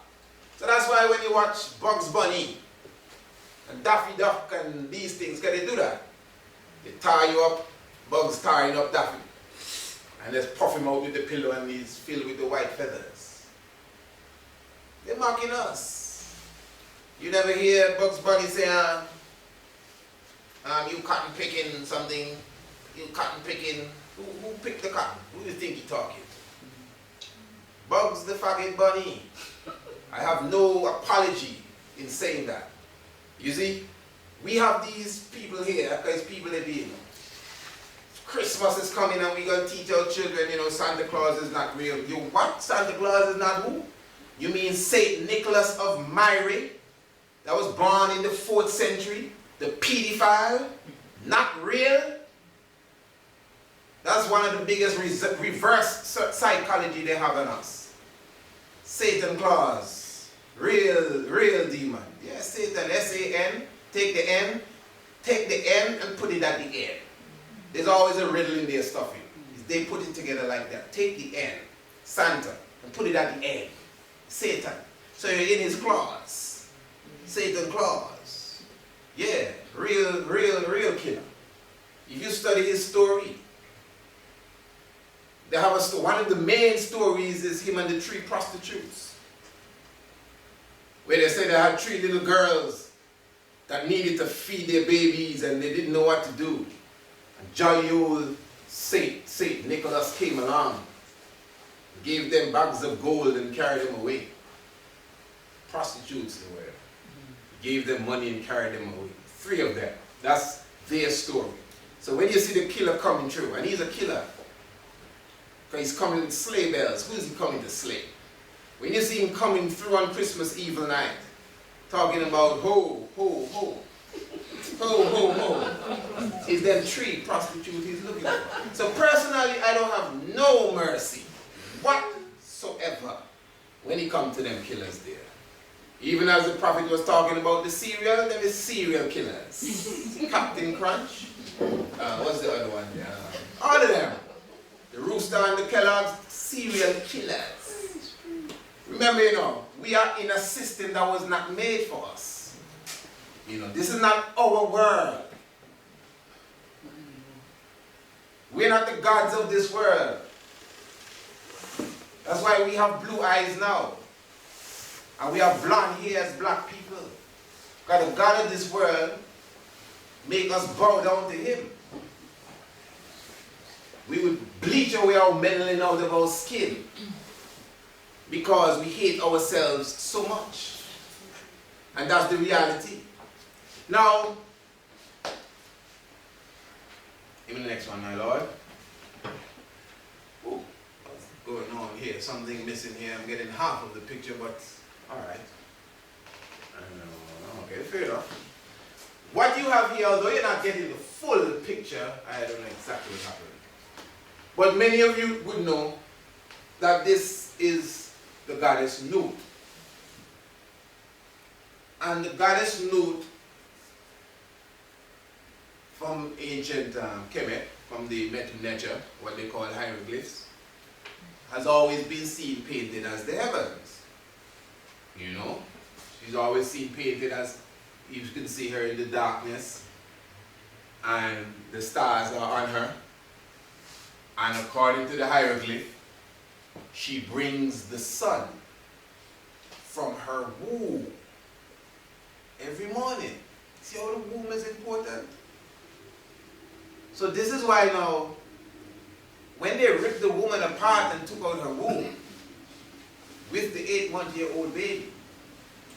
So that's why when you watch Bugs Bunny and Daffy Duck and these things, can they do that? They tie you up, Bugs tying up Daffy. And let's puff him out with the pillow and he's filled with the white feathers. They're mocking us. You never hear Bugs Bunny say, you cotton picking something, you cotton picking. Who picked the cotton? Who do you think you're talking? Bugs the fucking Bunny. I have no apology in saying that. You see, we have these people here because people are being. Christmas is coming and we're going to teach our children, Santa Claus is not real. You what? Santa Claus is not who? You mean St. Nicholas of Myre, that was born in the 4th century, the pedophile? not real. That's one of the biggest reverse psychology they have on us. Satan clause, real demon. Yeah, Satan, S-A-N, take the N and put it at the end. There's always a riddle in there stuffing. They put it together like that. Take the N, Santa, and put it at the end. Satan. So you're in his claws. Satan claws. Yeah, real killer. If you study his story, they have a story. One of the main stories is him and the 3 prostitutes. Where they say they had 3 little girls that needed to feed their babies and they didn't know what to do. And jolly old Saint Nicholas came along, gave them bags of gold and carried them away. Prostitutes they were. Gave them money and carried them away. 3 of them. That's their story. So when you see the killer coming through, and he's a killer, because he's coming with sleigh bells. Who is he coming to slay? When you see him coming through on Christmas Eve night, talking about ho, ho, ho, ho, ho, ho, is them 3 prostitutes he's looking for. So personally, I don't have no mercy whatsoever when it comes to them killers there. Even as the prophet was talking about the cereal, them is serial killers. Captain Crunch. What's the other one there? All of them. The Rooster and the Kellogg's, serial killers. Remember, you know, we are in a system that was not made for us. You know, this is not our world. We're not the gods of this world. That's why we have blue eyes now. And we have blonde hair as black people. Because the God of this world make us bow down to him. We would bleach away our melanin out of our skin because we hate ourselves so much. And that's the reality. Now, even the next one, my Lord. Ooh, what's going on here? Something missing here. I'm getting half of the picture, but all right. Okay, fair enough. What you have here, although you're not getting the full picture, I don't know exactly what happened. But many of you would know that this is the goddess Nut. And the goddess Nut from ancient Kemet, from the Metu Neter, what they call hieroglyphs, has always been seen painted as the heavens. You know, she's always seen painted as, you can see her in the darkness, and the stars are on her. And according to the hieroglyph, she brings the sun from her womb every morning. See how the womb is important? So this is why now, when they ripped the woman apart and took out her womb with the 8-month-old baby,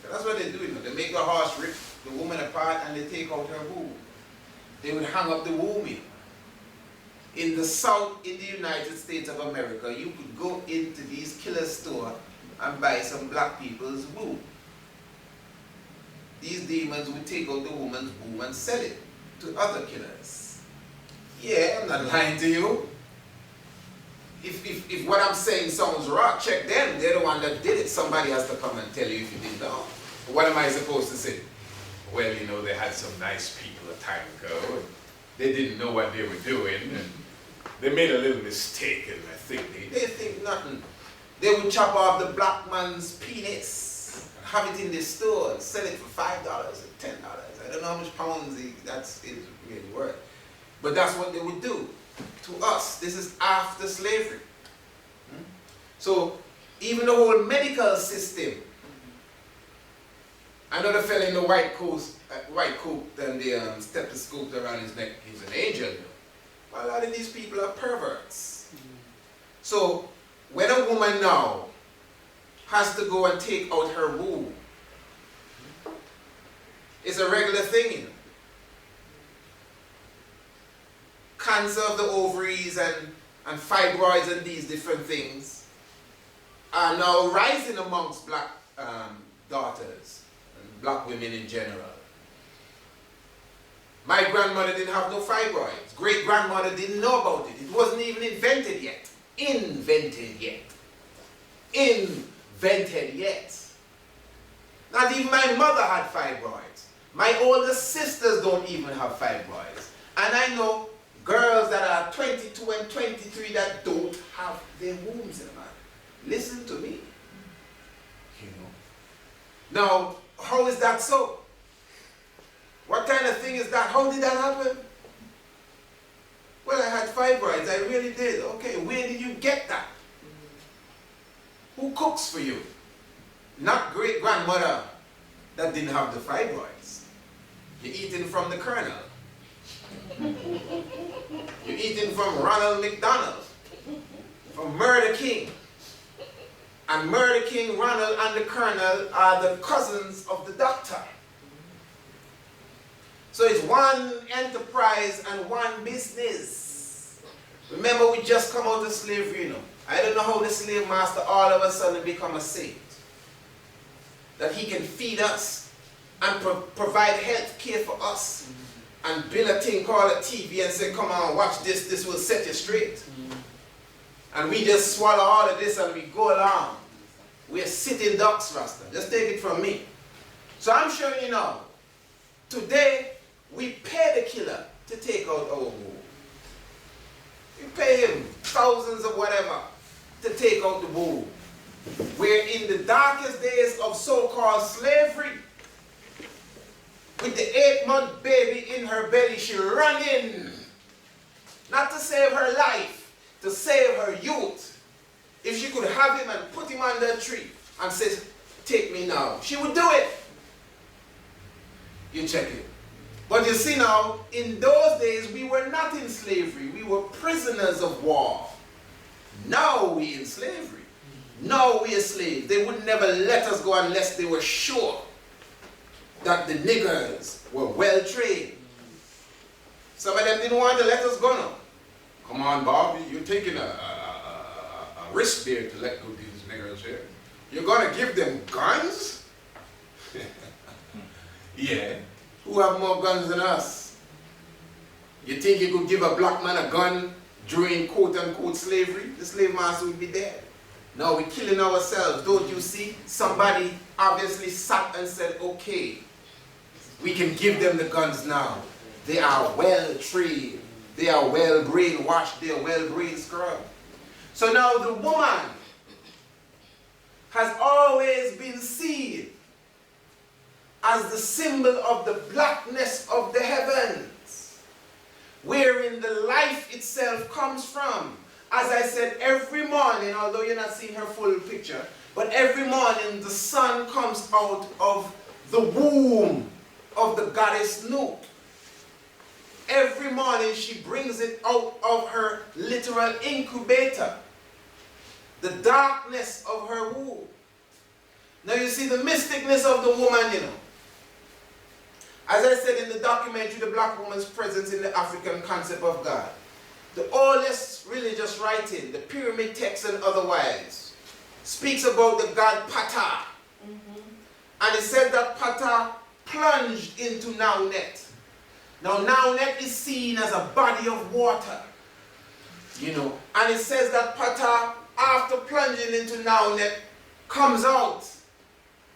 that's what they do, you know. They make the horse rip the woman apart and they take out her womb. They would hang up the womb in the South, in the United States of America, you could go into these killer stores and buy some black people's womb. These demons would take out the woman's womb and sell it to other killers. Yeah, I'm not lying to you. If what I'm saying sounds wrong, check them. They're the one that did it. Somebody has to come and tell you if you didn't know. What am I supposed to say? Well, you know, they had some nice people a time ago, and they didn't know what they were doing, and they made a little mistake, and I think they think nothing. They would chop off the black man's penis and have it in the store and sell it for $5 or $10. I don't know how much pounds that's really worth. But that's what they would do to us. This is after slavery. So even the whole medical system. I know the fella in the white coat and the stethoscope around his neck, he's an angel. Well, a lot of these people are perverts. So when a woman now has to go and take out her womb, it's a regular thing, you know. Cancer of the ovaries and fibroids and these different things are now rising amongst black daughters and black women in general. My grandmother didn't have no fibroids. Great-grandmother didn't know about it. It wasn't even invented yet. Invented yet. Not even my mother had fibroids. My older sisters don't even have fibroids. And I know girls that are 22 and 23 that don't have their wombs in them. Listen to me. You know. Now, how is that so? What kind of thing is that? How did that happen? Well, I had fibroids. I really did. Okay, where did you get that? Who cooks for you? Not great-grandmother that didn't have the fibroids. You're eating from the Colonel. You're eating from Ronald McDonald, from Murder King. And Murder King, Ronald, and the Colonel are the cousins of the doctor. So it's one enterprise and one business. Remember, we just come out of slavery, you know. I don't know how the slave master all of a sudden become a saint. That he can feed us and provide health care for us and build a thing called a TV and say, come on, watch this, this will set you straight. And we just swallow all of this and we go along. We're sitting ducks, Rasta. Just take it from me. So I'm showing you now, today we pay the killer to take out our womb. We pay him thousands of whatever to take out the womb. Where in the darkest days of so-called slavery, with the 8-month baby in her belly, she ran in, not to save her life, to save her youth. If she could have him and put him under a tree and say, take me now, she would do it. You check it. But you see now, in those days, we were not in slavery. We were prisoners of war. Now we're in slavery. Now we're slaves. They would never let us go unless they were sure that the niggers were well trained. Some of them didn't want to let us go now. Come on, Bobby, you're taking a risk there to let go these niggers here. You're going to give them guns? Yeah. Who have more guns than us? You think you could give a black man a gun during quote-unquote slavery? The slave master would be dead. No, we're killing ourselves. Don't you see? Somebody obviously sat and said, okay, we can give them the guns now. They are well trained. They are well brainwashed. They are well brain scrubbed. So now the woman has always been seen as the symbol of the blackness of the heavens, wherein the life itself comes from. As I said, every morning, although you're not seeing her full picture, but every morning the sun comes out of the womb of the goddess Nut. Every morning she brings it out of her literal incubator, the darkness of her womb. Now you see the mysticness of the woman, you know. As I said in the documentary, The Black Woman's Presence in the African Concept of God, the oldest religious writing, the pyramid text and otherwise, speaks about the god Ptah. And it said that Ptah plunged into Naunet. Now Naunet is seen as a body of water, you know. And it says that Ptah, after plunging into Naunet, comes out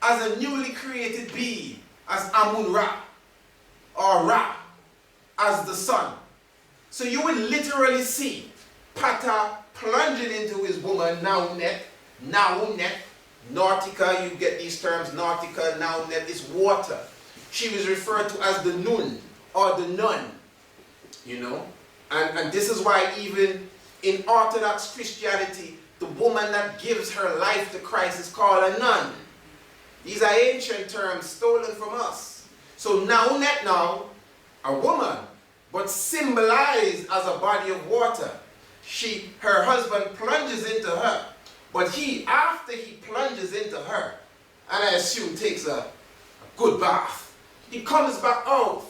as a newly created being, as Amun-Ra, or Ra, as the sun. So you will literally see Ptah plunging into his woman, Naunet, Nautica, you get these terms, Nautica, Naunet, is water. She was referred to as the Nun, or the nun, you know. And this is why even in Orthodox Christianity, the woman that gives her life to Christ is called a nun. These are ancient terms stolen from us. So Naunet now, a woman, but symbolized as a body of water. Her husband plunges into her, but he, after he plunges into her, and I assume takes a good bath, he comes back out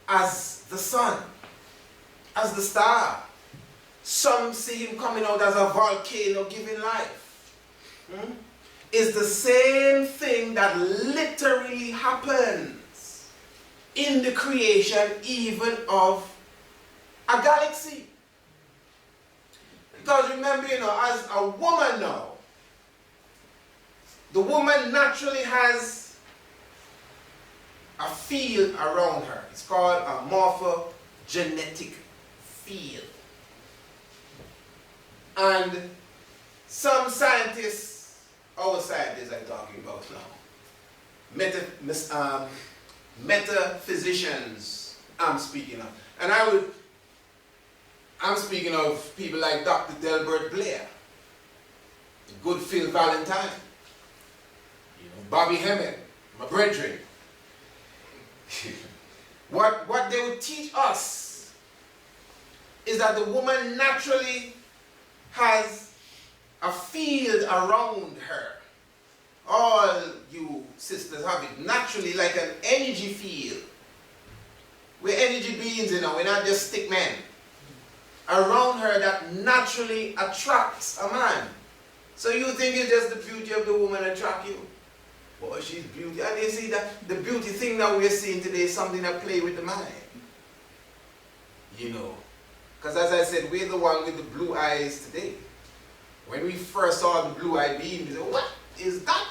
as the sun, as the star. Some see him coming out as a volcano giving life. It's the same thing that literally happens in the creation even of a galaxy. Because remember, as a woman now, the woman naturally has a field around her. It's called a morphogenetic field. And some scientists, our scientists I'm talking about now, metaphysicians I'm speaking of. And I'm speaking of people like Dr. Delbert Blair, good Phil Valentine, Bobby Hemmett, my brethren. What they would teach us is that the woman naturally has a field around her. All you sisters have it naturally, like an energy field. We're energy beings, we're not just stick men. Around her that naturally attracts a man. So you think it's just the beauty of the woman attract you? Boy, she's beauty. And you see that the beauty thing that we're seeing today is something that play with the mind. Because as I said, we're the one with the blue eyes today. When we first saw the blue-eyed being, we said, what is that?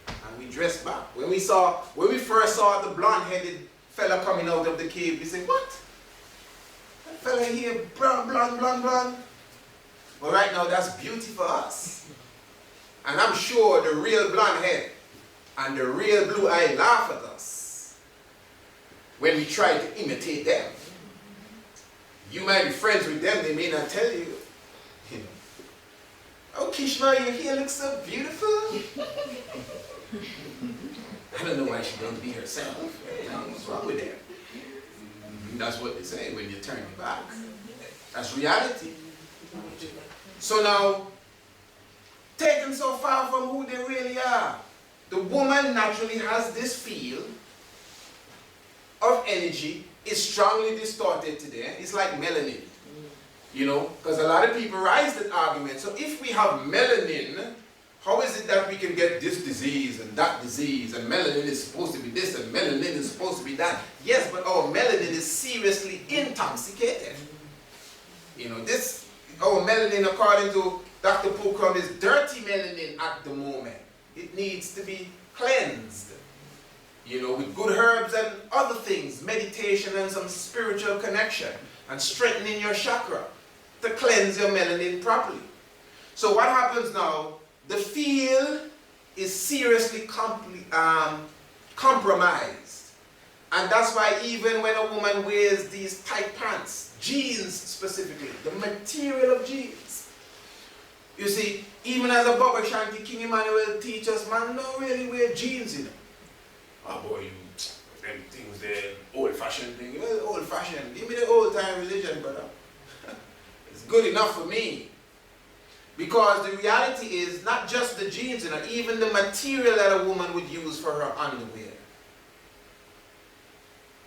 And we dressed back. When we first saw the blonde-headed fella coming out of the cave, we said, what? That fella here, blonde. But right now, that's beauty for us. And I'm sure the real blonde head and the real blue eye laugh at us when we try to imitate them. You might be friends with them, they may not tell you. Oh, Kishma, your hair looks so beautiful. I don't know why she don't be herself. What's wrong with them? That's what they say when you turn your back. That's reality. So now, taken so far from who they really are, the woman naturally has this field of energy. It's strongly distorted today. It's like melanin. Because a lot of people rise that argument. So if we have melanin, how is it that we can get this disease and that disease, and melanin is supposed to be this and melanin is supposed to be that? Yes, but our melanin is seriously intoxicated. Our melanin, according to Dr. Pookrum, is dirty melanin at the moment. It needs to be cleansed. With good herbs and other things, meditation and some spiritual connection, and strengthening your chakra to cleanse your melanin properly. So what happens now? The field is seriously compromised. And that's why even when a woman wears these tight pants, jeans specifically, the material of jeans. You see, even as a Baba Shanti, King Emmanuel teach us, man, don't really wear jeans, Oh boy, them things, the old-fashioned thing. Well, old-fashioned. Give me the old-time religion, brother. It's good enough for me. Because the reality is not just the jeans, even the material that a woman would use for her underwear.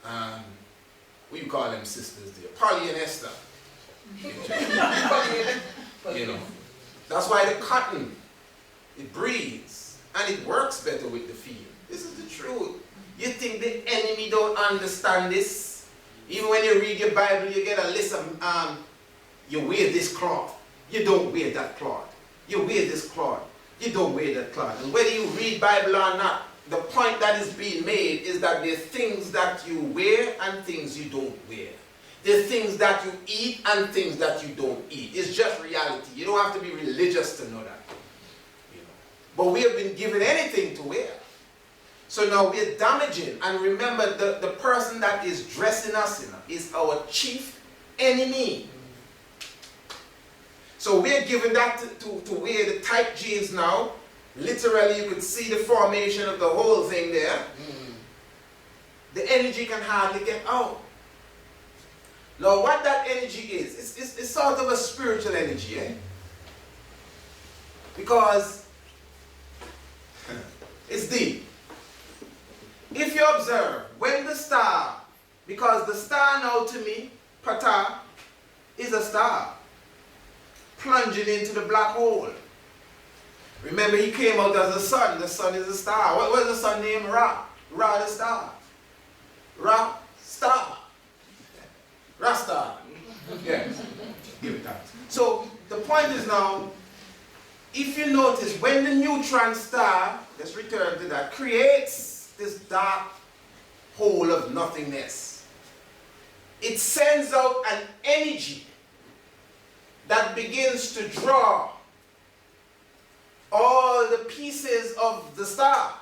What do you call them sisters there? Polyester. That's why the cotton, it breathes and it works better with the field. This is the truth. You think the enemy don't understand this? Even when you read your Bible, you get a list of, you wear this cloth. You don't wear that cloth. You wear this cloth. You don't wear that cloth. And whether you read Bible or not, the point that is being made is that there are things that you wear and things you don't wear. There are things that you eat and things that you don't eat. It's just reality. You don't have to be religious to know that. But we have been given anything to wear. So now we're damaging. And remember, the person that is dressing us is our chief enemy. So we're given that to wear the tight jeans now. Literally, you could see the formation of the whole thing there. The energy can hardly get out. Now, what that energy is, it's sort of a spiritual energy, Because it's deep. If you observe, when the star, because the star now to me, Pata, is a star, plunging into the black hole. Remember, he came out as the sun. The sun is a star. What was the sun named? Ra. Ra the star. Rasta. Rasta. Yes. Give it that. So the point is now, if you notice, when the neutron star, let's return to that, creates this dark hole of nothingness, it sends out an energy that begins to draw all the pieces of the star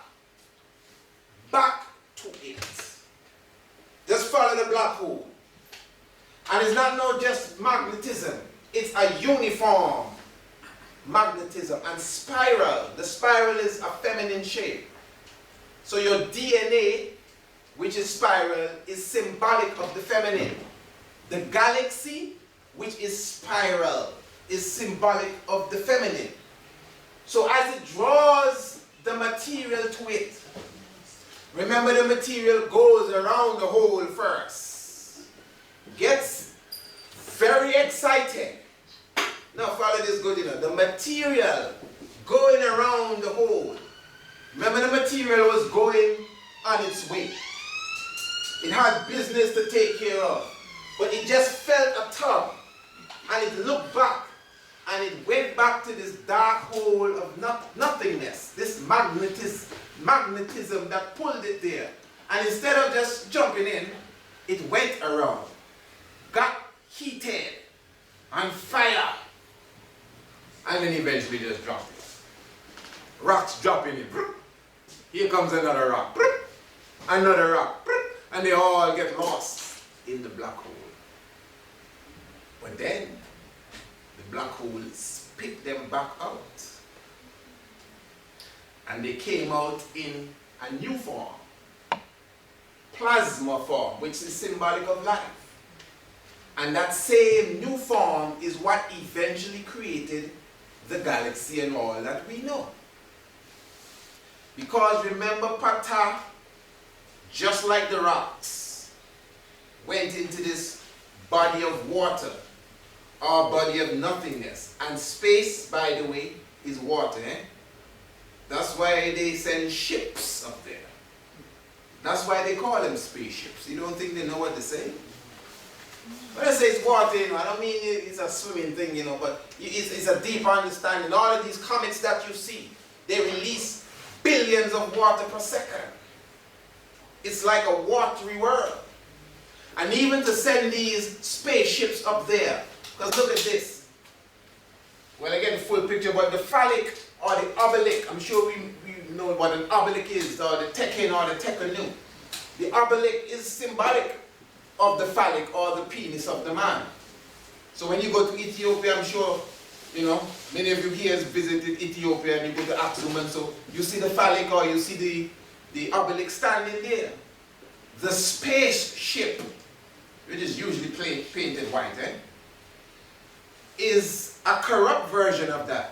back to it. Just follow the black hole. And it's not just magnetism, it's a uniform magnetism and spiral. The spiral is a feminine shape. So your DNA, which is spiral, is symbolic of the feminine. The galaxy, which is spiral, is symbolic of the feminine. So as it draws the material to it, remember the material goes around the hole first, gets very excited. Now follow this good enough. The material going around the hole. Remember the material was going on its way. It had business to take care of. But it just felt a tug and it looked back and it went back to this dark hole of nothingness. This magnetism that pulled it there. And instead of just jumping in, it went around. Got heated on fire. And then eventually just dropped it. Rocks dropping in. Here comes another rock. Another rock. And they all get lost in the black hole. But then the black hole spit them back out. And they came out in a new form. Plasma form, which is symbolic of life. And that same new form is what eventually created the galaxy and all that we know. Because remember, Ptah, just like the rocks, went into this body of water, or body of nothingness. And space, by the way, is water. That's why they send ships up there. That's why they call them spaceships. You don't think they know what to say? When I say it's water, I don't mean it's a swimming thing, but it's a deeper understanding. All of these comets that you see, they release billions of water per second. It's like a watery world. And even to send these spaceships up there, because look at this. Well, I get the full picture, but the phallic or the obelisk, I'm sure we know what an obelisk is, or the tekken or the tekkenu. The obelisk is symbolic of the phallic or the penis of the man. So when you go to Ethiopia, I'm sure, many of you here has visited Ethiopia and you go to Aksum, and so you see the phallic or you see the obelisk standing there. The spaceship, which is usually painted white, is a corrupt version of that.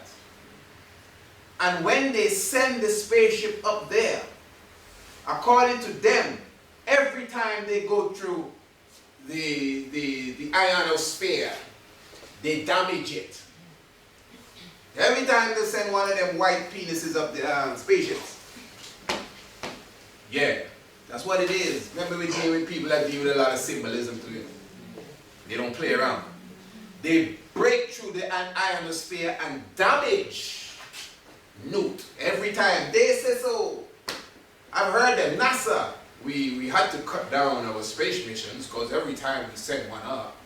And when they send the spaceship up there, according to them, every time they go through the ionosphere, they damage it. Every time they send one of them white penises up the spaceships. Yeah, that's what it is. Remember we deal with people that deal with a lot of symbolism to it. They don't play around. They break through the ionosphere and damage Newt. Every time they say so. I've heard them. NASA, we had to cut down our space missions because every time we send one up,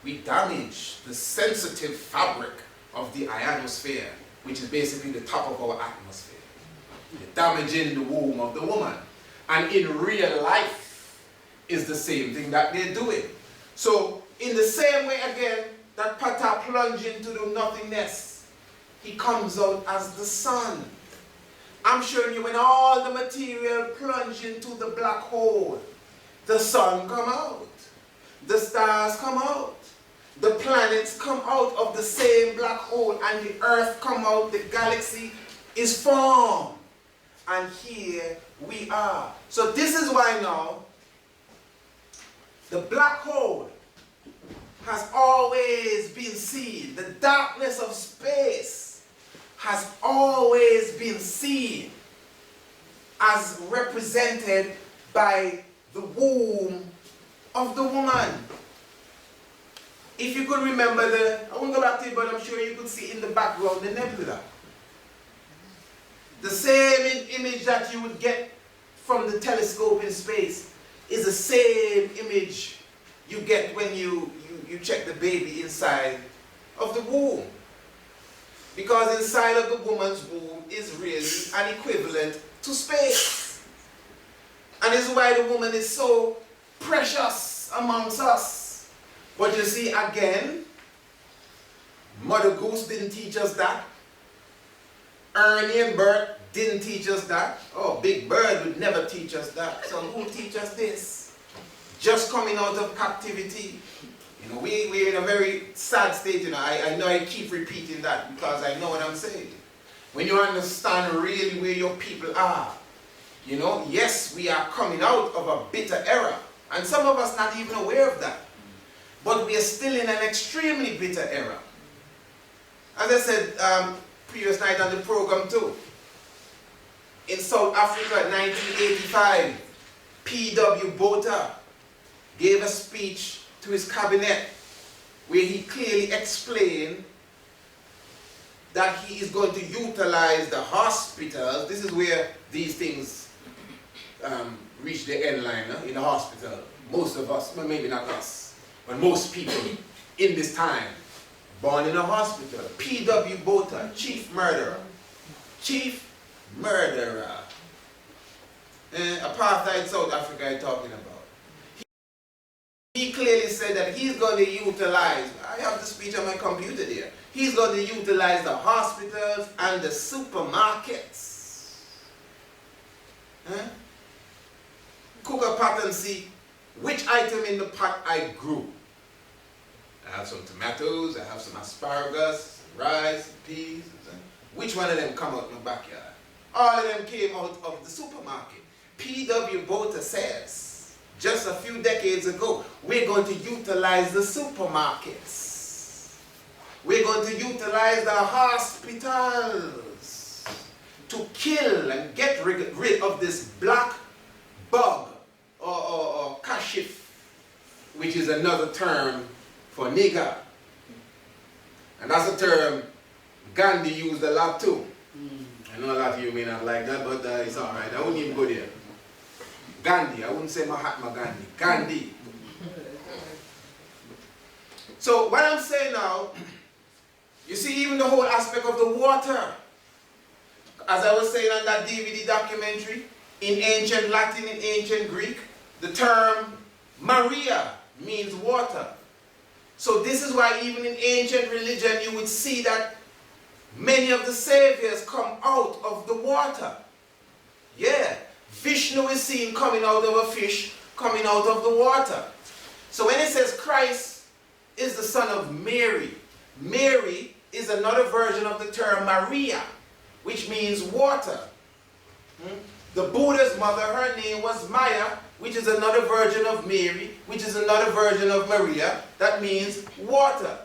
we damage the sensitive fabric of the ionosphere, which is basically the top of our atmosphere. We're damaging the womb of the woman. And in real life is the same thing that they're doing. So in the same way again that Ptah plunged into the nothingness, he comes out as the sun. I'm showing you when all the material plunge into the black hole, the sun come out, the stars come out, the planets come out of the same black hole, and the earth come out, the galaxy is formed. And here we are. So this is why now the black hole has always been seen. The darkness of space has always been seen as represented by the womb of the woman. If you could remember I won't go back to it, but I'm sure you could see in the background the nebula. The same image that you would get from the telescope in space is the same image you get when you check the baby inside of the womb. Because inside of the woman's womb is really an equivalent to space. And this is why the woman is so precious amongst us. But you see, again, Mother Goose didn't teach us that. Ernie and Bert didn't teach us that. Oh, Big Bird would never teach us that. So who teach us this? Just coming out of captivity. You know, we're in a very sad state, you know. I know I keep repeating that because I know what I'm saying. When you understand really where your people are, you know, yes, we are coming out of a bitter era. And some of us not even aware of that. But we are still in an extremely bitter era. As I said previous night on the program too, in South Africa in 1985, P.W. Botha gave a speech to his cabinet where he clearly explained that he is going to utilize the hospitals. This is where these things reach the end line, in the hospital. Most of us, well, maybe not us, but most people in this time, born in a hospital. P.W. Botha, chief murderer. Chief murderer. Apartheid South Africa I'm talking about. He clearly said that he's going to utilize, I have the speech on my computer there, he's going to utilize the hospitals and the supermarkets. Cook a pot and see which item in the pot I grew. I have some tomatoes, I have some asparagus, rice, peas. Which one of them come out in the backyard? All of them came out of the supermarket. P.W. Botha says, just a few decades ago, we're going to utilize the supermarkets. We're going to utilize the hospitals to kill and get rid of this black bug or kashif, which is another term for nigger. And that's a term Gandhi used a lot too. I know a lot of you may not like that, but it's all right. I wouldn't even go there. Gandhi, I wouldn't say Mahatma Gandhi. Gandhi. So what I'm saying now, you see even the whole aspect of the water. As I was saying on that DVD documentary, in ancient Latin, in ancient Greek, the term Maria means water. So this is why even in ancient religion you would see that many of the saviors come out of the water. Yeah. Vishnu is seen coming out of a fish, coming out of the water. So when it says Christ is the son of Mary, Mary is another version of the term Maria, which means water. The Buddha's mother, her name was Maya, which is another version of Mary, which is another version of Maria, that means water.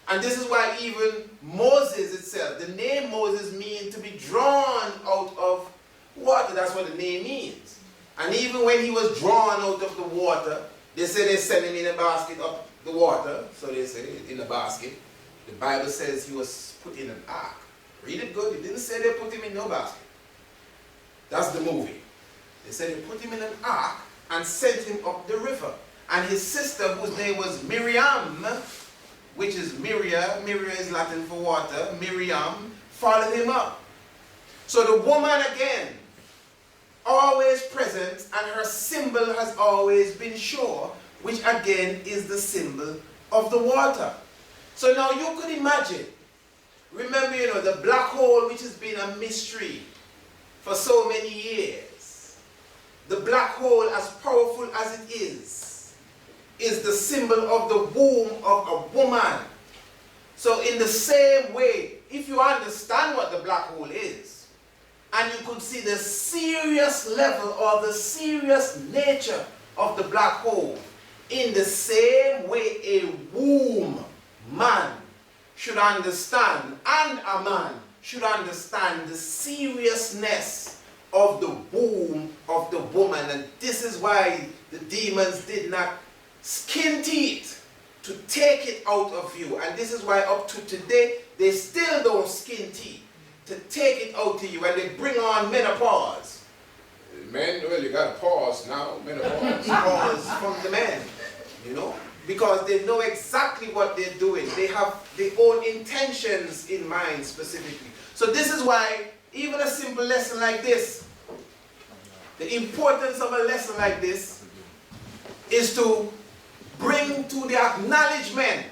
And this is why even Moses itself, the name Moses means to be drawn out of water. That's what the name means. And even when he was drawn out of the water, they say they sent him in a basket up the water. So they say in a basket. The Bible says he was put in an ark. Read it good. It didn't say they put him in no basket. That's the movie. They said they put him in an ark and sent him up the river. And his sister, whose name was Miriam, which is Miria is Latin for water, Miriam, followed him up. So the woman again, always present, and her symbol has always been sure, which again is the symbol of the water. So now you could imagine, remember, you know, the black hole, which has been a mystery for so many years. The black hole, as powerful as it is the symbol of the womb of a woman. So in the same way, if you understand what the black hole is, and you could see the serious level or the serious nature of the black hole, in the same way a womb man should understand, and a man should understand the seriousness of the womb of the woman. And this is why the demons did not skin teeth to take it out of you. And this is why up to today, they still don't skin teeth to take it out to you. And they bring on menopause. Men, well, you got to pause now. Menopause. Pause from the men, you know, because they know exactly what they're doing. They have their own intentions in mind specifically. So this is why even a simple lesson like this, the importance of a lesson like this is to bring to the acknowledgement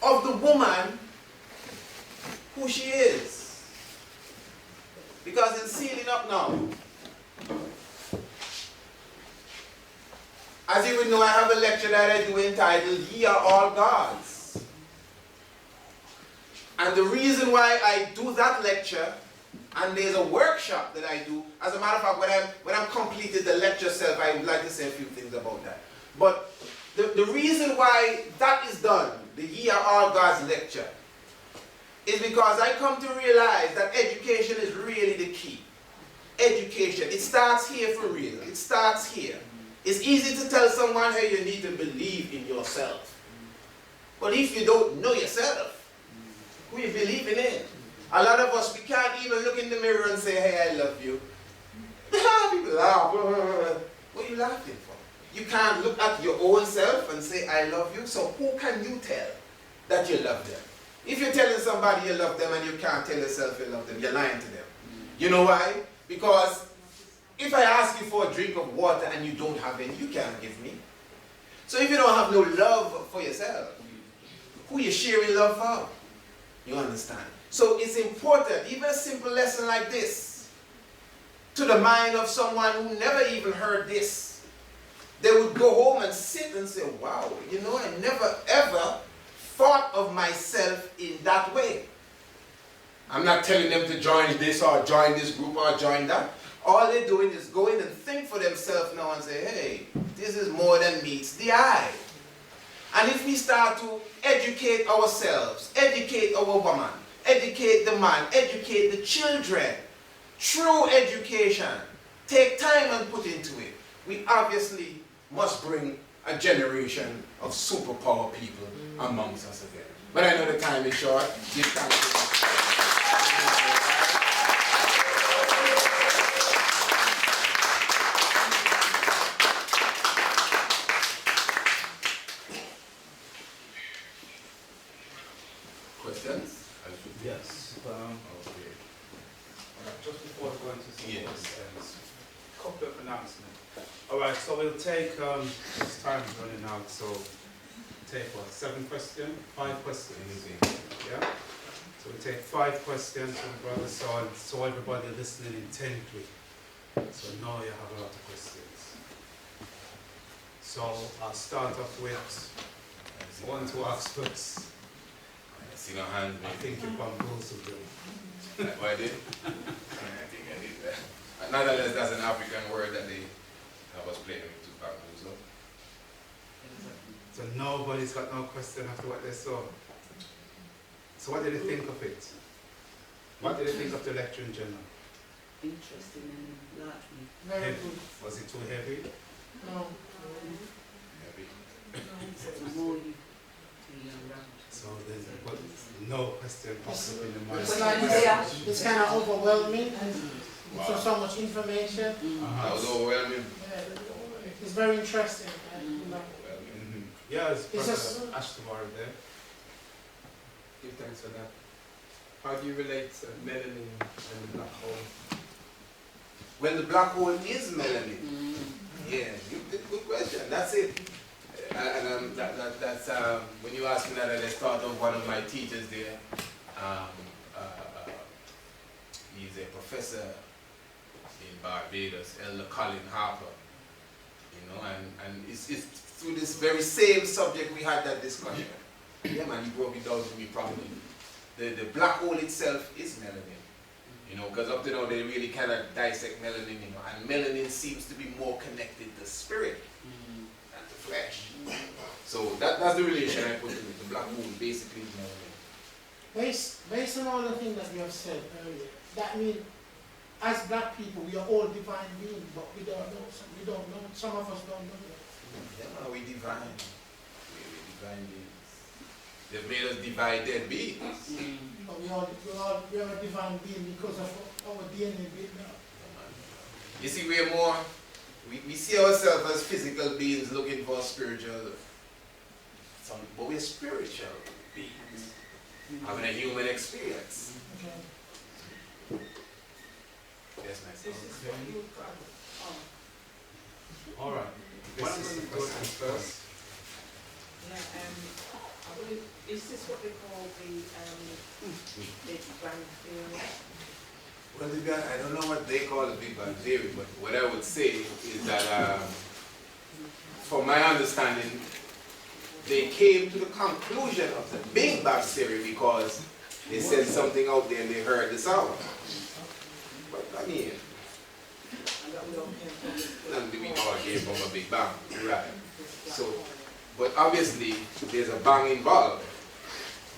of the woman who she is. Because in sealing up now, as you would know, I have a lecture that I do entitled, Ye Are All Gods. And the reason why I do that lecture, and there's a workshop that I do, as a matter of fact, when I'm completed the lecture itself, I would like to say a few things about that. But the reason why that is done, the Ye Are All Gods lecture, is because I come to realize that education is really the key. Education, it starts here for real. It starts here. It's easy to tell someone, hey, you need to believe in yourself. But if you don't know yourself, who you believing in? A lot of us, we can't even look in the mirror and say, hey, I love you. People laugh. What are you laughing for? You can't look at your own self and say, I love you. So who can you tell that you love them? If you're telling somebody you love them and you can't tell yourself you love them, you're lying to them. You know why? Because if I ask you for a drink of water and you don't have any, you can't give me. So if you don't have no love for yourself, who you sharing love for? You understand? So it's important, even a simple lesson like this, to the mind of someone who never even heard this. They would go home and sit and say, wow, you know, I never ever thought of myself in that way. I'm not telling them to join this or join this group or join that. All they're doing is go in and think for themselves now and say, hey, this is more than meets the eye. And if we start to educate ourselves, educate our woman, educate the man, educate the children, true education, take time and put into it, we obviously must bring a generation of superpower people amongst us again. But I know the time is short. Give thanks to questions? Yes. Okay. Just before going to some Yes. questions, a couple of announcements. All right, so we'll take, this time is running out, so take what, 7 questions? 5 questions? Yeah? So we take 5 questions from Brother Saul, so everybody listening intently. So now you have a lot of questions. So I'll start off with 1 to experts. I see no hands, I maybe. think you bamboozled them. What I did? I think I did that. Nonetheless, that's an African word that they have us playing with to bamboozle. So nobody's got no question after what they saw. So what did they think of it? What did they think of the lecture in general? Interesting and largely. Very Heavy? good. Was it too heavy? No. Maybe. The more you around. So there's but no question pops up in the mind. It's like it's kind of overwhelming. Wow. So much information. That was overwhelming. Yeah, it's very interesting. You know. Overwhelming. Yeah, it's It's just- Brother Ashtamar there. Give thanks for that. How do you relate to melanin and the black hole? when the black hole is melanin. Yeah, good question. That's it. And that's when you ask me that, I thought of one of my teachers there. He's a professor in Barbados, Elder Colin Harper. You know, and it's through this very same subject we had that discussion. Yeah, man, he broke it down to me properly. The black hole itself is melanin. You know, because up to now they really cannot dissect melanin, you know, and melanin seems to be more connected to spirit than to flesh. So that's the relation I put to it. The black hole basically is melanin. Based on all the things that you have said earlier, that means as black people, we are all divine beings, but we don't know. Some of us don't know that. Yeah, we divine. We divine beings. They've made us divided beings. But we are a divine being because of our DNA built up. You see, we are more, we see ourselves as physical beings looking for spiritual something, but we're spiritual beings, having a human experience. Okay. Yes, my son. This is what you would call it. Oh. All right. This is the question first. Yeah, I believe, is this what they call the Big Bang Theory? Well, I don't know what they call the Big Bang Theory, but what I would say is that, from my understanding, they came to the conclusion of the Big Bang Theory because they said something out there and they heard the sound. But I mean, nothing we all came from a Big Bang, right? So, but obviously there's a bang involved.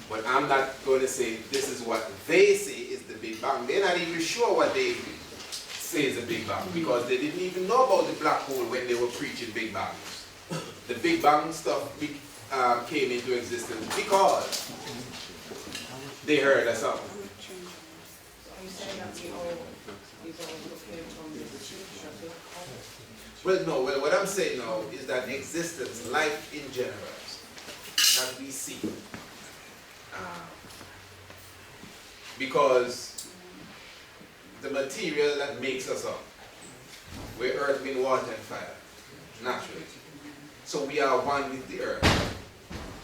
But I'm not going to say this is what they say is the Big Bang. They're not even sure what they say is the Big Bang because they didn't even know about the black hole when they were preaching Big Bang. The Big Bang stuff came into existence because they heard a sound. So are you saying that we all came from the future? Well, no. Well, what I'm saying now is that existence, life in general, that we see, because the material that makes us up, we're earth, wind, water, and fire, naturally. So we are one with the earth.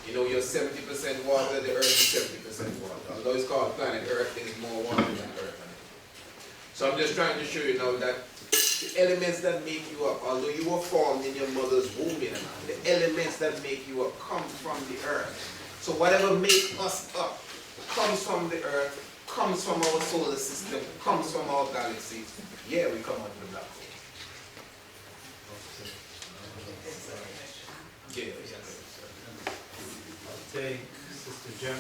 You know, you're 70% water, the earth is 70% water. Although it's called planet Earth, there's more water than earth. So I'm just trying to show you now that the elements that make you up, although you were formed in your mother's womb, the elements that make you up come from the earth. So whatever makes us up comes from the earth, comes from our solar system, comes from our galaxy. Yeah, we come out of the black hole. Yeah, yes. I'll take Sister Jen.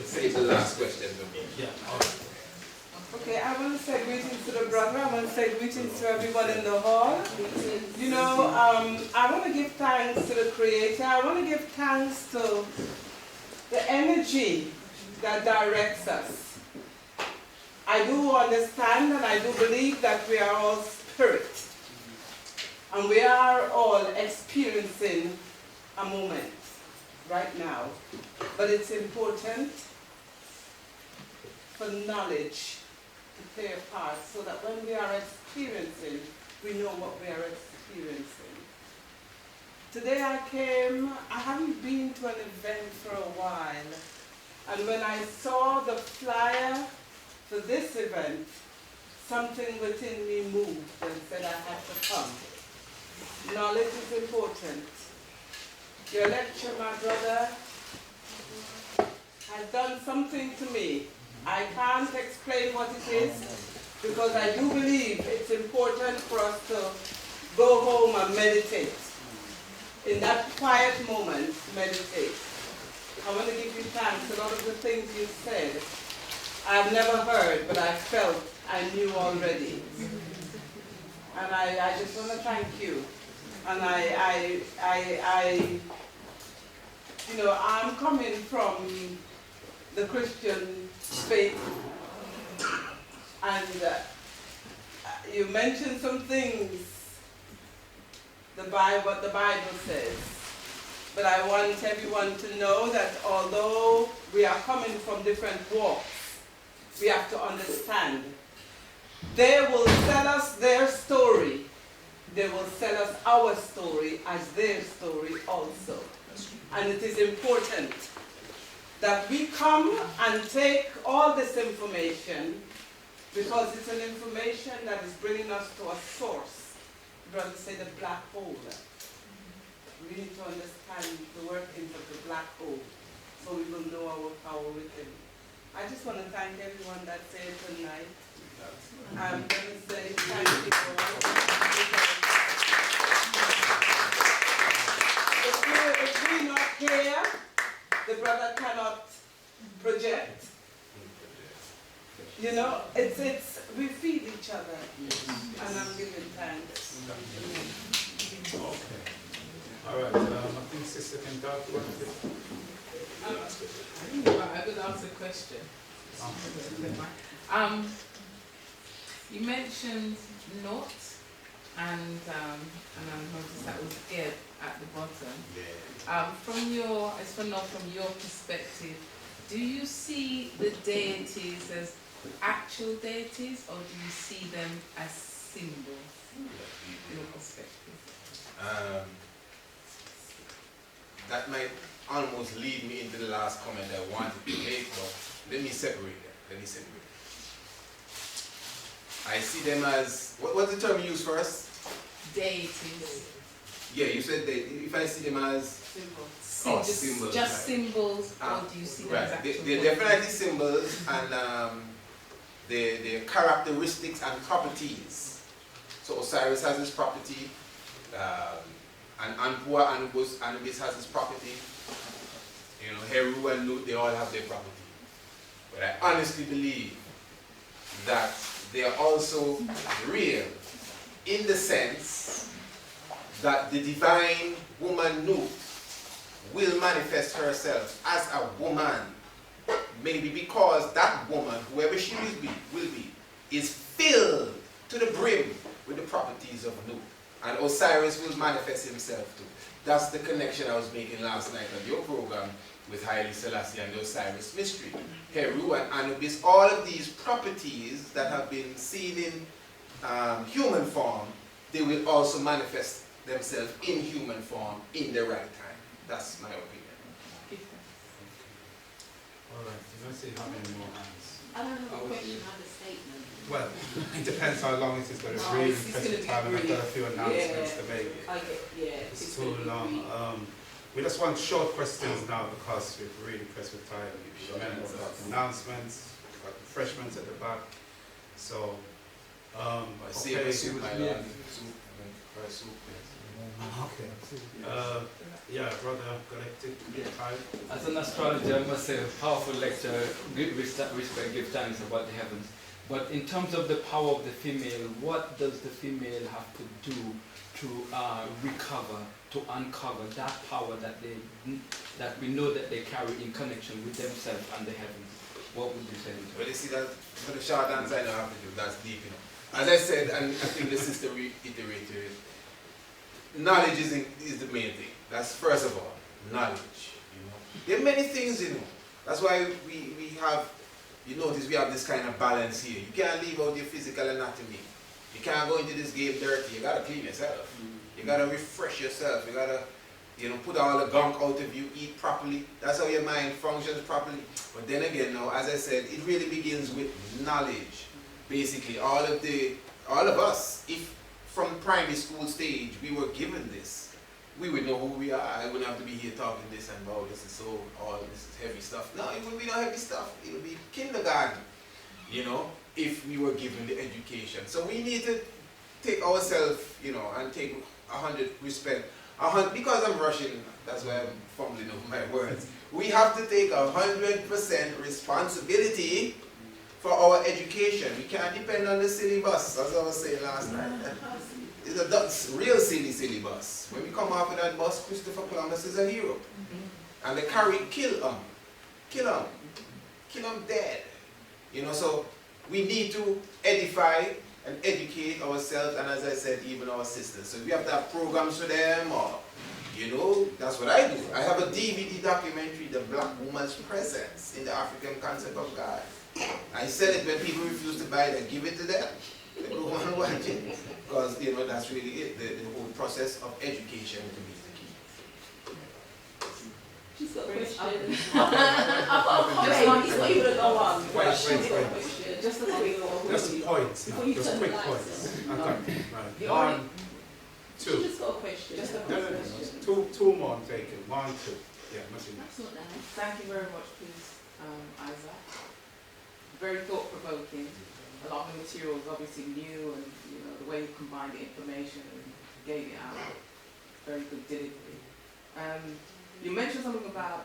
Say the last question. Yeah, all right. Okay, I want to say greetings to the brother. I want to say greetings to everyone in the hall. You know, I want to give thanks to the Creator. I want to give thanks to the energy that directs us. I do understand and I do believe that we are all spirit. And we are all experiencing a moment right now. But it's important for knowledge to play a part so that when we are experiencing, we know what we are experiencing. Today I haven't been to an event for a while, and when I saw the flyer for this event, something within me moved and said I had to come. Knowledge is important. Your lecture, my brother, has done something to me. I can't explain what it is because I do believe it's important for us to go home and meditate. In that quiet moment, meditate. I want to give you thanks. A lot of the things you said, I've never heard, but I felt I knew already. And I just want to thank you. And you know, I'm coming from the Christian faith, and you mentioned some things, what the Bible says, but I want everyone to know that although we are coming from different walks, we have to understand. They will tell us their story. They will tell us our story as their story also. And it is important that we come and take all this information because it's an information that is bringing us to a source. Brother say the black hole. We need to understand the workings of the black hole so we will know our power within. I just want to thank everyone that's here tonight. I'm going to say thank you all. If we're not here, the brother cannot project. You know, it's we feed each other, and I'm giving thanks. Okay. All right. I think Sister can talk about it. I would ask a question. You mentioned not, and I noticed that was ed at the bottom. From your perspective, do you see the deities as actual deities, or do you see them as symbols? Your perspective. That might almost lead me into the last comment I wanted to make, but let me separate them. I see them as, what's the term you use first? Deities. Yeah, you said that if I see them as Symbols. Symbols. Just symbols, or do you see them as right. actual They're definitely symbols, and their characteristics and properties. So Osiris has his property, and Anubis has his property. You know, Heru and Nut, they all have their property. But I honestly believe that they are also real in the sense that the divine woman Nut will manifest herself as a woman, maybe because that woman, whoever she will be, is filled to the brim with the properties of Nut. And Osiris will manifest himself too. That's the connection I was making last night on your program with Haile Selassie and the Osiris mystery. Heru and Anubis, all of these properties that have been seen in human form, they will also manifest themselves in human form in the right time. That's my opinion. All right. Let's see how many more hands. I don't have a question, I have a statement. Well, it depends how long it is, but it's really impressive time, and I've got a few announcements to make. It's too long. We just want short questions now because we're really pressed with time. Remember, we've got announcements, we've got refreshments at the back. So, okay. Yeah, brother, collected. As an astrologer, I must say, a powerful lecture, give respect, give thanks about the heavens. But in terms of the power of the female, what does the female have to do to recover, to uncover that power that we know that they carry in connection with themselves and the heavens? What would you say? Well, you see, that for the short answer I don't have to do, that's deep enough. As I said, and I think the sister reiterated it, knowledge is the main thing. That's first of all, knowledge. You know, there are many things, you know. That's why we have, you notice we have this kind of balance here. You can't leave out your physical anatomy. You can't go into this game dirty. You gotta clean yourself. You gotta refresh yourself. You gotta, you know, put all the gunk out of you, eat properly. That's how your mind functions properly. But then again, now, as I said, it really begins with knowledge. Basically, all of us, if from primary school stage we were given this, we would know who we are. I wouldn't have to be here talking this and wow, this is this is heavy stuff. No, it wouldn't be no heavy stuff. It would be kindergarten, you know, if we were given the education. So we need to take ourselves, you know, and take 100 respect. Because I'm Russian, that's why I'm fumbling over my words. We have to take 100% responsibility for our education. We can't depend on the silly bus, as I was saying last night. It's a real silly bus. When we come off of that bus, Christopher Columbus is a hero. And the carry kill him dead. You know, so we need to edify and educate ourselves, and as I said, even our sisters. So we have to have programs for them, or, you know, that's what I do. I have a DVD documentary, The Black Woman's Presence in the African Concept of God. I sell it when people refuse to buy it, I give it to them. They don't want to watch it. Because, you know, that's really it. The whole process of education to me is the key. She's got a question. I've got a comment. He's not even going to go on. Wait. Just a quick one. Just points now. Just quick points. Okay. Right. 1, 2. She just got a question. Just a question. Two more taken. 1, 2. Yeah, much enough. That's not nice. Thank you very much, please, Isaac. Very thought-provoking. A lot of the material is obviously new, and you know the way you combined the information and gave it out. Very good delivery. You mentioned something about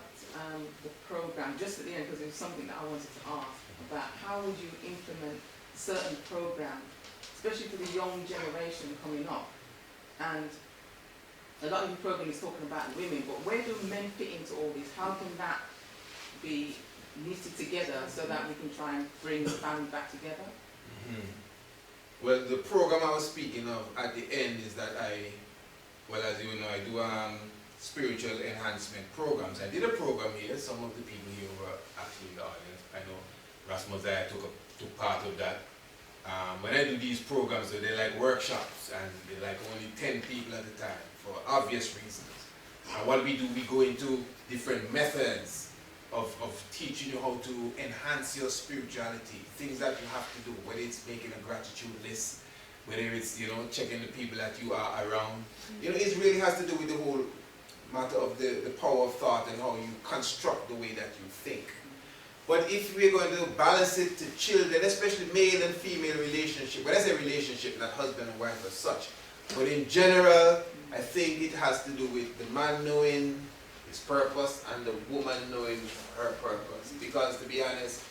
the program just at the end, because it was something that I wanted to ask about. How would you implement certain programs, especially for the young generation coming up? And a lot of the program is talking about women, but where do men fit into all this? How can that be knitted together so that we can try and bring the family back together? Well, the program I was speaking of at the end is that well, as you know, I do spiritual enhancement programs. I did a program here. Some of the people here were actually in the audience. I know Mosiah took part of that. When I do these programs, so they're like workshops, and they're like only 10 people at a time for obvious reasons. And what we do, we go into different methods of teaching you how to enhance your spirituality, things that you have to do, whether it's making a gratitude list, whether it's, you know, checking the people that you are around. You know, it really has to do with the whole matter of the power of thought and how you construct the way that you think. But if we're going to balance it to children, especially male and female relationship, well, that's a relationship, not husband and wife as such. But in general, I think it has to do with the man knowing his purpose and the woman knowing her purpose. Because to be honest,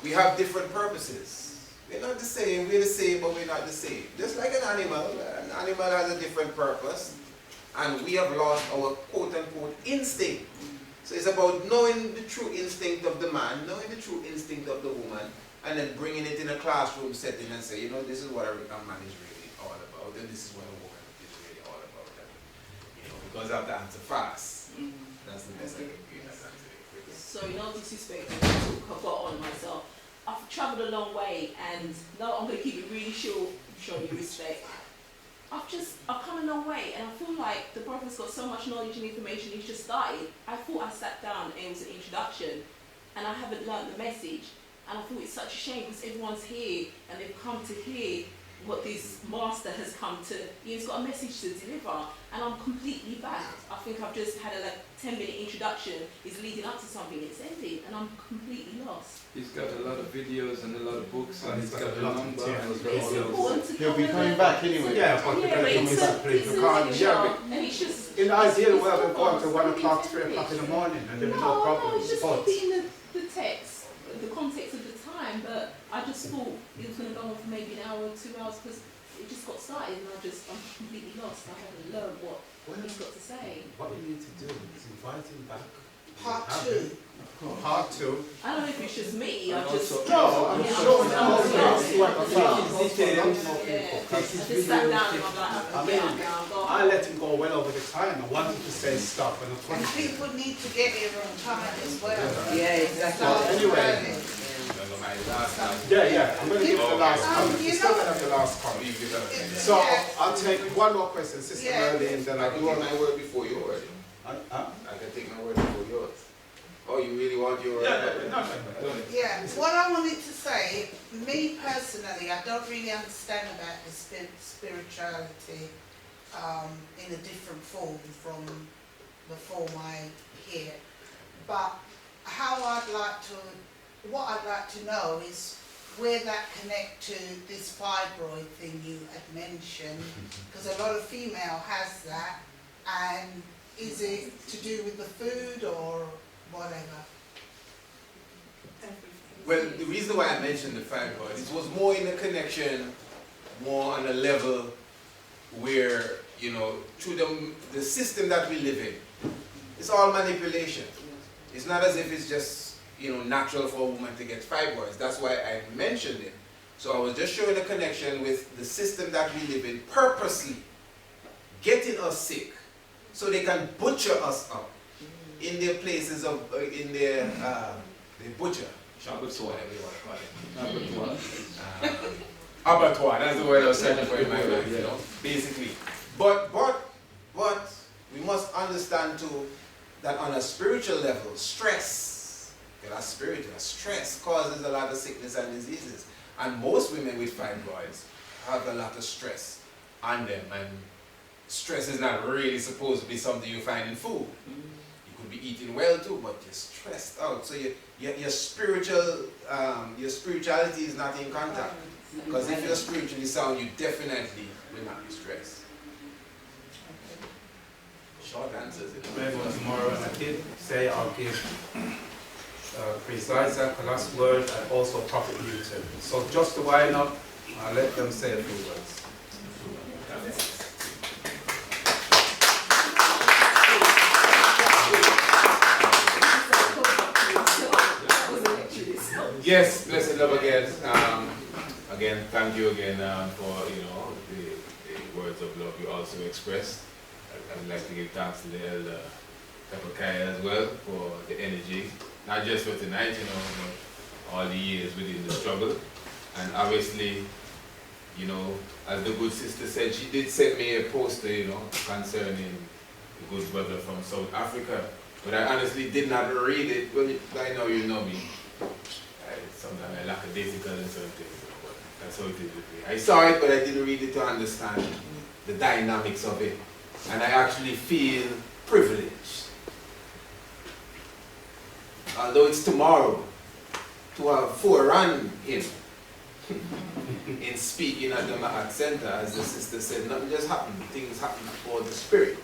we have different purposes. We're not the same, we're the same, but we're not the same. Just like an animal has a different purpose, and we have lost our quote-unquote instinct. So it's about knowing the true instinct of the man, knowing the true instinct of the woman, and then bringing it in a classroom setting and say, you know, this is what a man is really all about, and this is what a woman is really all about. And, you know, because I have to answer fast. That's the best I can give that answer. So, no disrespect, I've got on myself. I've travelled a long way, and no, I'm going to keep it really short, show you respect. I've come a long way, and I feel like the brother's got so much knowledge and information. He's just started. I thought I sat down and it was an introduction, and I haven't learnt the message. And I thought it's such a shame because everyone's here and they've come to hear what this master has come to. He's got a message to deliver, and I'm completely backed. I think I've just had a 10-minute introduction. It's leading up to something. It's ending, and I'm completely lost. He's got a lot of videos and a lot of books, and he's got a lot of number. It's important to He'll be coming back anyway. Yeah, but yeah, but coming back, please. it's You can't, a and it's just... in the ideal world, we're going to 1 it's o'clock, not 3 o'clock in the morning, and there's no No, problem. it's just But keeping the text, the context of the time, but I just thought it was going to go on for maybe an hour or 2 hours because it just got started, and I'm completely lost. I haven't learned what he's got to say. what we need to do is invite him back. Part 2. Part 2. I don't know if it's just me, I And just... also- No, I'm Yeah, sure I'm I just sat down and I'm like, I I'm mean, going I let him go well over the time. I wanted to say stuff, and I And couldn't. people need to get here on time as well. Yeah, exactly. Start Anyway. early. Yeah, I'm going to give it the last comment. you We're still know- going to have the last comment. So I'll take one more question, Sister Yeah. Merlin, and then I I'll can go take on. my word before yours. Huh? I can take my word before yours. Oh, you really want your... No. Yeah, what I wanted to say, me personally, I don't really understand about the spirituality in a different form from the form I hear. But what I'd like to know is where that connect to this fibroid thing you had mentioned, because a lot of female has that, and is it to do with the food or whatever? Well, the reason why I mentioned the fibroid, it was more in a connection, more on a level where, you know, through the system that we live in, it's all manipulation. It's not as if it's just, you know, natural for a woman to get fibroids. That's why I mentioned it. So I was just showing a connection with the system that we live in, purposely getting us sick so they can butcher us up in their places of, in their, they butcher. Abattoir. Whatever you want to call it. Abattoir, that's the word I was searching for in my life, you know, basically. But we must understand too that on a spiritual level, stress, stress causes a lot of sickness and diseases. And most women with fibroids have a lot of stress on them, and stress is not really supposed to be something you find in food. You could be eating well too, but you're stressed out. So your spirituality is not in contact. Because if you're spiritually sound, you definitely will not be stressed. Short answers. Maybe tomorrow, and I did say I'll give precise and last word and also Prophet Newton. So just to wind up, I'll let them say a few words. Yes, blessed love again. Again, thank you again for the words of love you also expressed. I'd like to give thanks to the elder Pepakaya as well for the energy, not just for tonight, but all the years within the struggle. And obviously, as the good sister said, she did send me a poster, concerning the good brother from South Africa. But I honestly did not read it. Well, I know you know me. Sometimes I lackadaisical in certain things, but that's how it is with me. I saw it, but I didn't read it to understand the dynamics of it. And I actually feel privileged, although it's tomorrow, to have forerun him in speaking at the Maa Ma'at Center. As the sister said, nothing just happened, things happen for the spirit.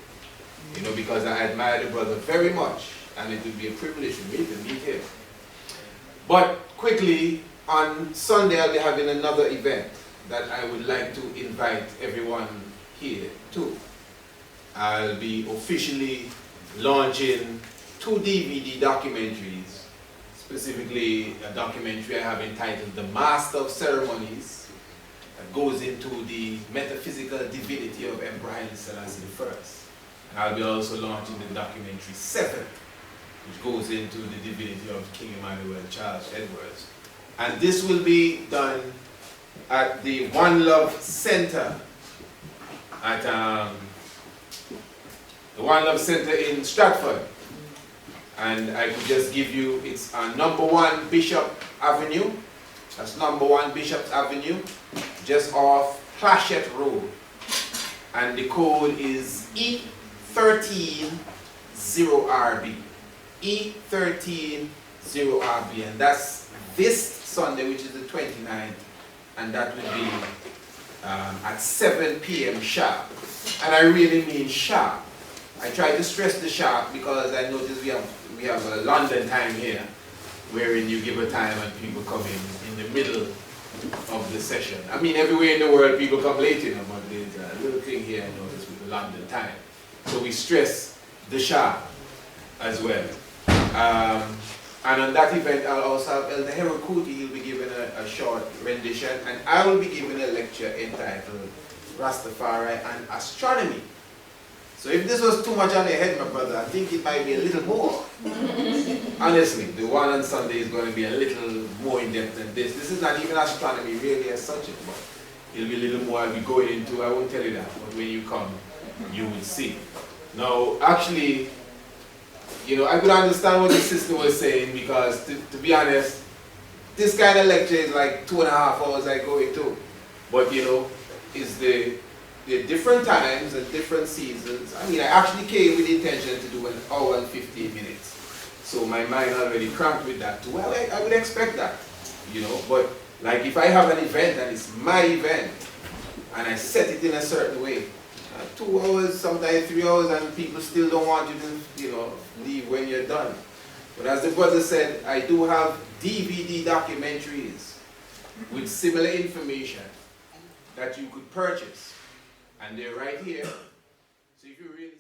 Because I admire the brother very much, and it would be a privilege for me to meet him. But quickly, on Sunday I'll be having another event that I would like to invite everyone here to. I'll be officially launching 2 DVD documentaries, specifically a documentary I have entitled The Master of Ceremonies, that goes into the metaphysical divinity of Emperor Haile Selassie I. And I'll be also launching the documentary 7, which goes into the divinity of King Emmanuel Charles Edwards. And this will be done at the One Love Center at the One Love Center in Stratford. And I could just give you, it's on #1 Bishop Avenue. That's #1 Bishop Avenue, just off Plashett Road. And the code is E130RB. E130RB, and that's this Sunday, which is the 29th, and that will be at 7 p.m. sharp. And I really mean sharp. I try to stress the sharp because I notice we have a London time here, wherein you give a time and people come in the middle of the session. I mean, everywhere in the world people come late, but there's a little thing here I notice with the London time. So we stress the sharp as well. And on that event, I'll also have Elder Herokuti. He'll be giving a short rendition, and I will be giving a lecture entitled Rastafari and Astronomy. So if this was too much on your head, my brother, I think it might be a little more. Honestly, the one on Sunday is going to be a little more in-depth than this. This is not even astronomy really as such, but it'll be a little more I'll be going into. I won't tell you that, but when you come, you will see. Now, actually, I could understand what the sister was saying, because to be honest, this kind of lecture is like 2.5 hours I go into. But it's the different times and different seasons. I mean, I actually came with the intention to do 1 hour and 15 minutes. So my mind already cramped with that too. Well, I would expect that, but like if I have an event and it's my event and I set it in a certain way, 2 hours, sometimes 3 hours, and people still don't want you to, leave when you're done. But as the brother said, I do have DVD documentaries with similar information that you could purchase. And they're right here. So if you really